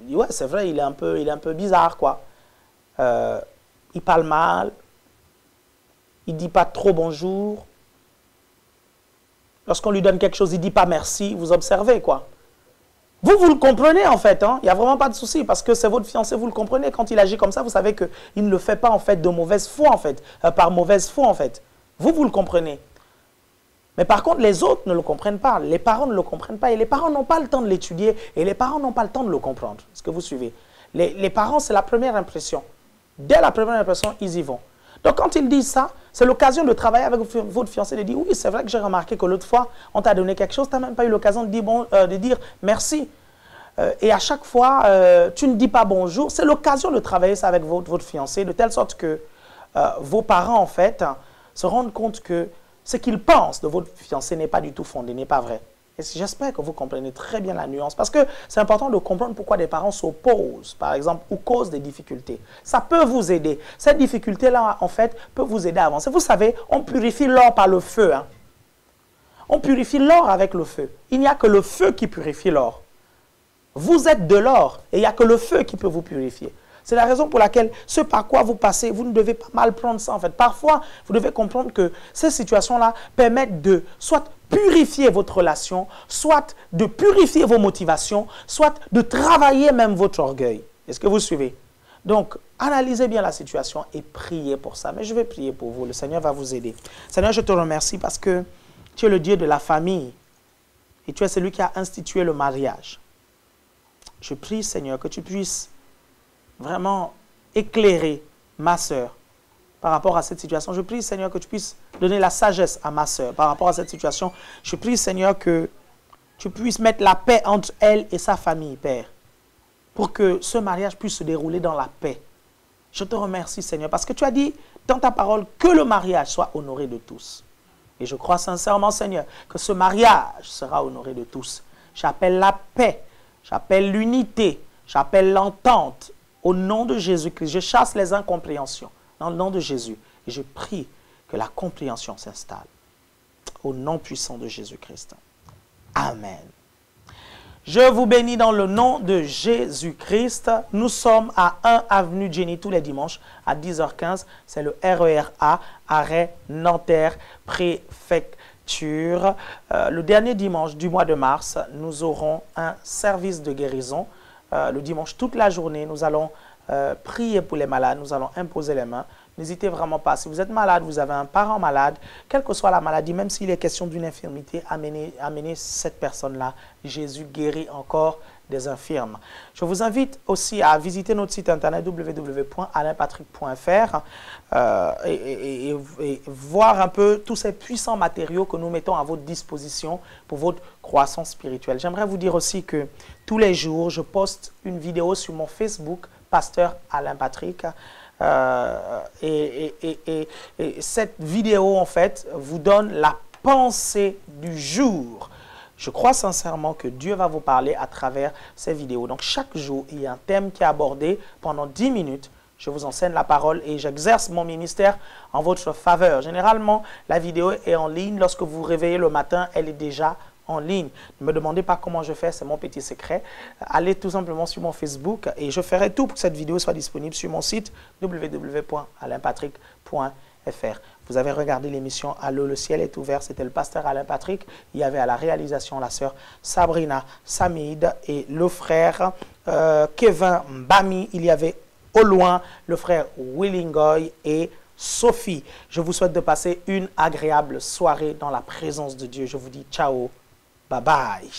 ouais, c'est vrai, il est un peu bizarre, quoi. Il parle mal, il ne dit pas trop bonjour. Lorsqu'on lui donne quelque chose, il ne dit pas merci, vous observez, quoi. Vous le comprenez en fait, hein? Il n'y a vraiment pas de souci parce que c'est votre fiancé, vous le comprenez. Quand il agit comme ça, vous savez qu'il ne le fait pas en fait de mauvaise foi en fait, par mauvaise foi en fait. Vous le comprenez. Mais par contre, les autres ne le comprennent pas. Les parents ne le comprennent pas et les parents n'ont pas le temps de l'étudier et les parents n'ont pas le temps de le comprendre. Est-ce que vous suivez? Les parents, c'est la première impression. Dès la première impression, ils y vont. Donc quand ils disent ça, c'est l'occasion de travailler avec votre fiancé, de dire oui, c'est vrai que j'ai remarqué que l'autre fois, on t'a donné quelque chose, tu n'as même pas eu l'occasion de dire merci. Et à chaque fois, tu ne dis pas bonjour. C'est l'occasion de travailler ça avec votre fiancé, de telle sorte que vos parents, en fait, se rendent compte que ce qu'ils pensent de votre fiancé n'est pas du tout fondé, n'est pas vrai. Et j'espère que vous comprenez très bien la nuance, parce que c'est important de comprendre pourquoi des parents s'opposent, par exemple, ou causent des difficultés. Ça peut vous aider. Cette difficulté-là, en fait, peut vous aider à avancer. Vous savez, on purifie l'or par le feu. Hein. On purifie l'or avec le feu. Il n'y a que le feu qui purifie l'or. Vous êtes de l'or et il n'y a que le feu qui peut vous purifier. C'est la raison pour laquelle ce par quoi vous passez, vous ne devez pas mal prendre ça en fait. Parfois, vous devez comprendre que ces situations-là permettent de soit purifier votre relation, soit de purifier vos motivations, soit de travailler même votre orgueil. Est-ce que vous suivez? Donc, analysez bien la situation et priez pour ça. Mais je vais prier pour vous. Le Seigneur va vous aider. Seigneur, je te remercie parce que tu es le Dieu de la famille et tu es celui qui a institué le mariage. Je prie, Seigneur, que tu puisses vraiment éclairer ma sœur par rapport à cette situation. Je prie, Seigneur, que tu puisses donner la sagesse à ma sœur par rapport à cette situation. Je prie, Seigneur, que tu puisses mettre la paix entre elle et sa famille, Père, pour que ce mariage puisse se dérouler dans la paix. Je te remercie, Seigneur, parce que tu as dit dans ta parole que le mariage soit honoré de tous. Et je crois sincèrement, Seigneur, que ce mariage sera honoré de tous. J'appelle la paix, j'appelle l'unité, j'appelle l'entente. Au nom de Jésus-Christ, je chasse les incompréhensions. Dans le nom de Jésus. Et je prie que la compréhension s'installe. Au nom puissant de Jésus-Christ. Amen. Je vous bénis dans le nom de Jésus-Christ. Nous sommes à 1 avenue Jenny tous les dimanches à 10h15. C'est le RER-A, arrêt Nanterre, préfecture. Le dernier dimanche du mois de mars, nous aurons un service de guérison. Le dimanche, toute la journée, nous allons prier pour les malades, nous allons imposer les mains. N'hésitez vraiment pas. Si vous êtes malade, vous avez un parent malade, quelle que soit la maladie, même s'il est question d'une infirmité, amenez cette personne-là. Jésus guérit encore des infirmes. Je vous invite aussi à visiter notre site internet www.alainpatrick.fr et voir un peu tous ces puissants matériaux que nous mettons à votre disposition pour votre croissance spirituelle. J'aimerais vous dire aussi que tous les jours, je poste une vidéo sur mon Facebook, Pasteur Alain Patrick. Et cette vidéo, en fait, vous donne la pensée du jour. Je crois sincèrement que Dieu va vous parler à travers ces vidéos. Donc, chaque jour, il y a un thème qui est abordé pendant 10 minutes. Je vous enseigne la parole et j'exerce mon ministère en votre faveur. Généralement, la vidéo est en ligne. Lorsque vous vous réveillez le matin, elle est déjà en ligne. Ne me demandez pas comment je fais, c'est mon petit secret. Allez tout simplement sur mon Facebook et je ferai tout pour que cette vidéo soit disponible sur mon site www.alainpatrick.fr. Vous avez regardé l'émission Allô, le ciel est ouvert. C'était le pasteur Alain Patrick. Il y avait à la réalisation la sœur Sabrina Samid et le frère Kevin Bami. Il y avait au loin le frère Willingoy et Sophie. Je vous souhaite de passer une agréable soirée dans la présence de Dieu. Je vous dis ciao, bye bye.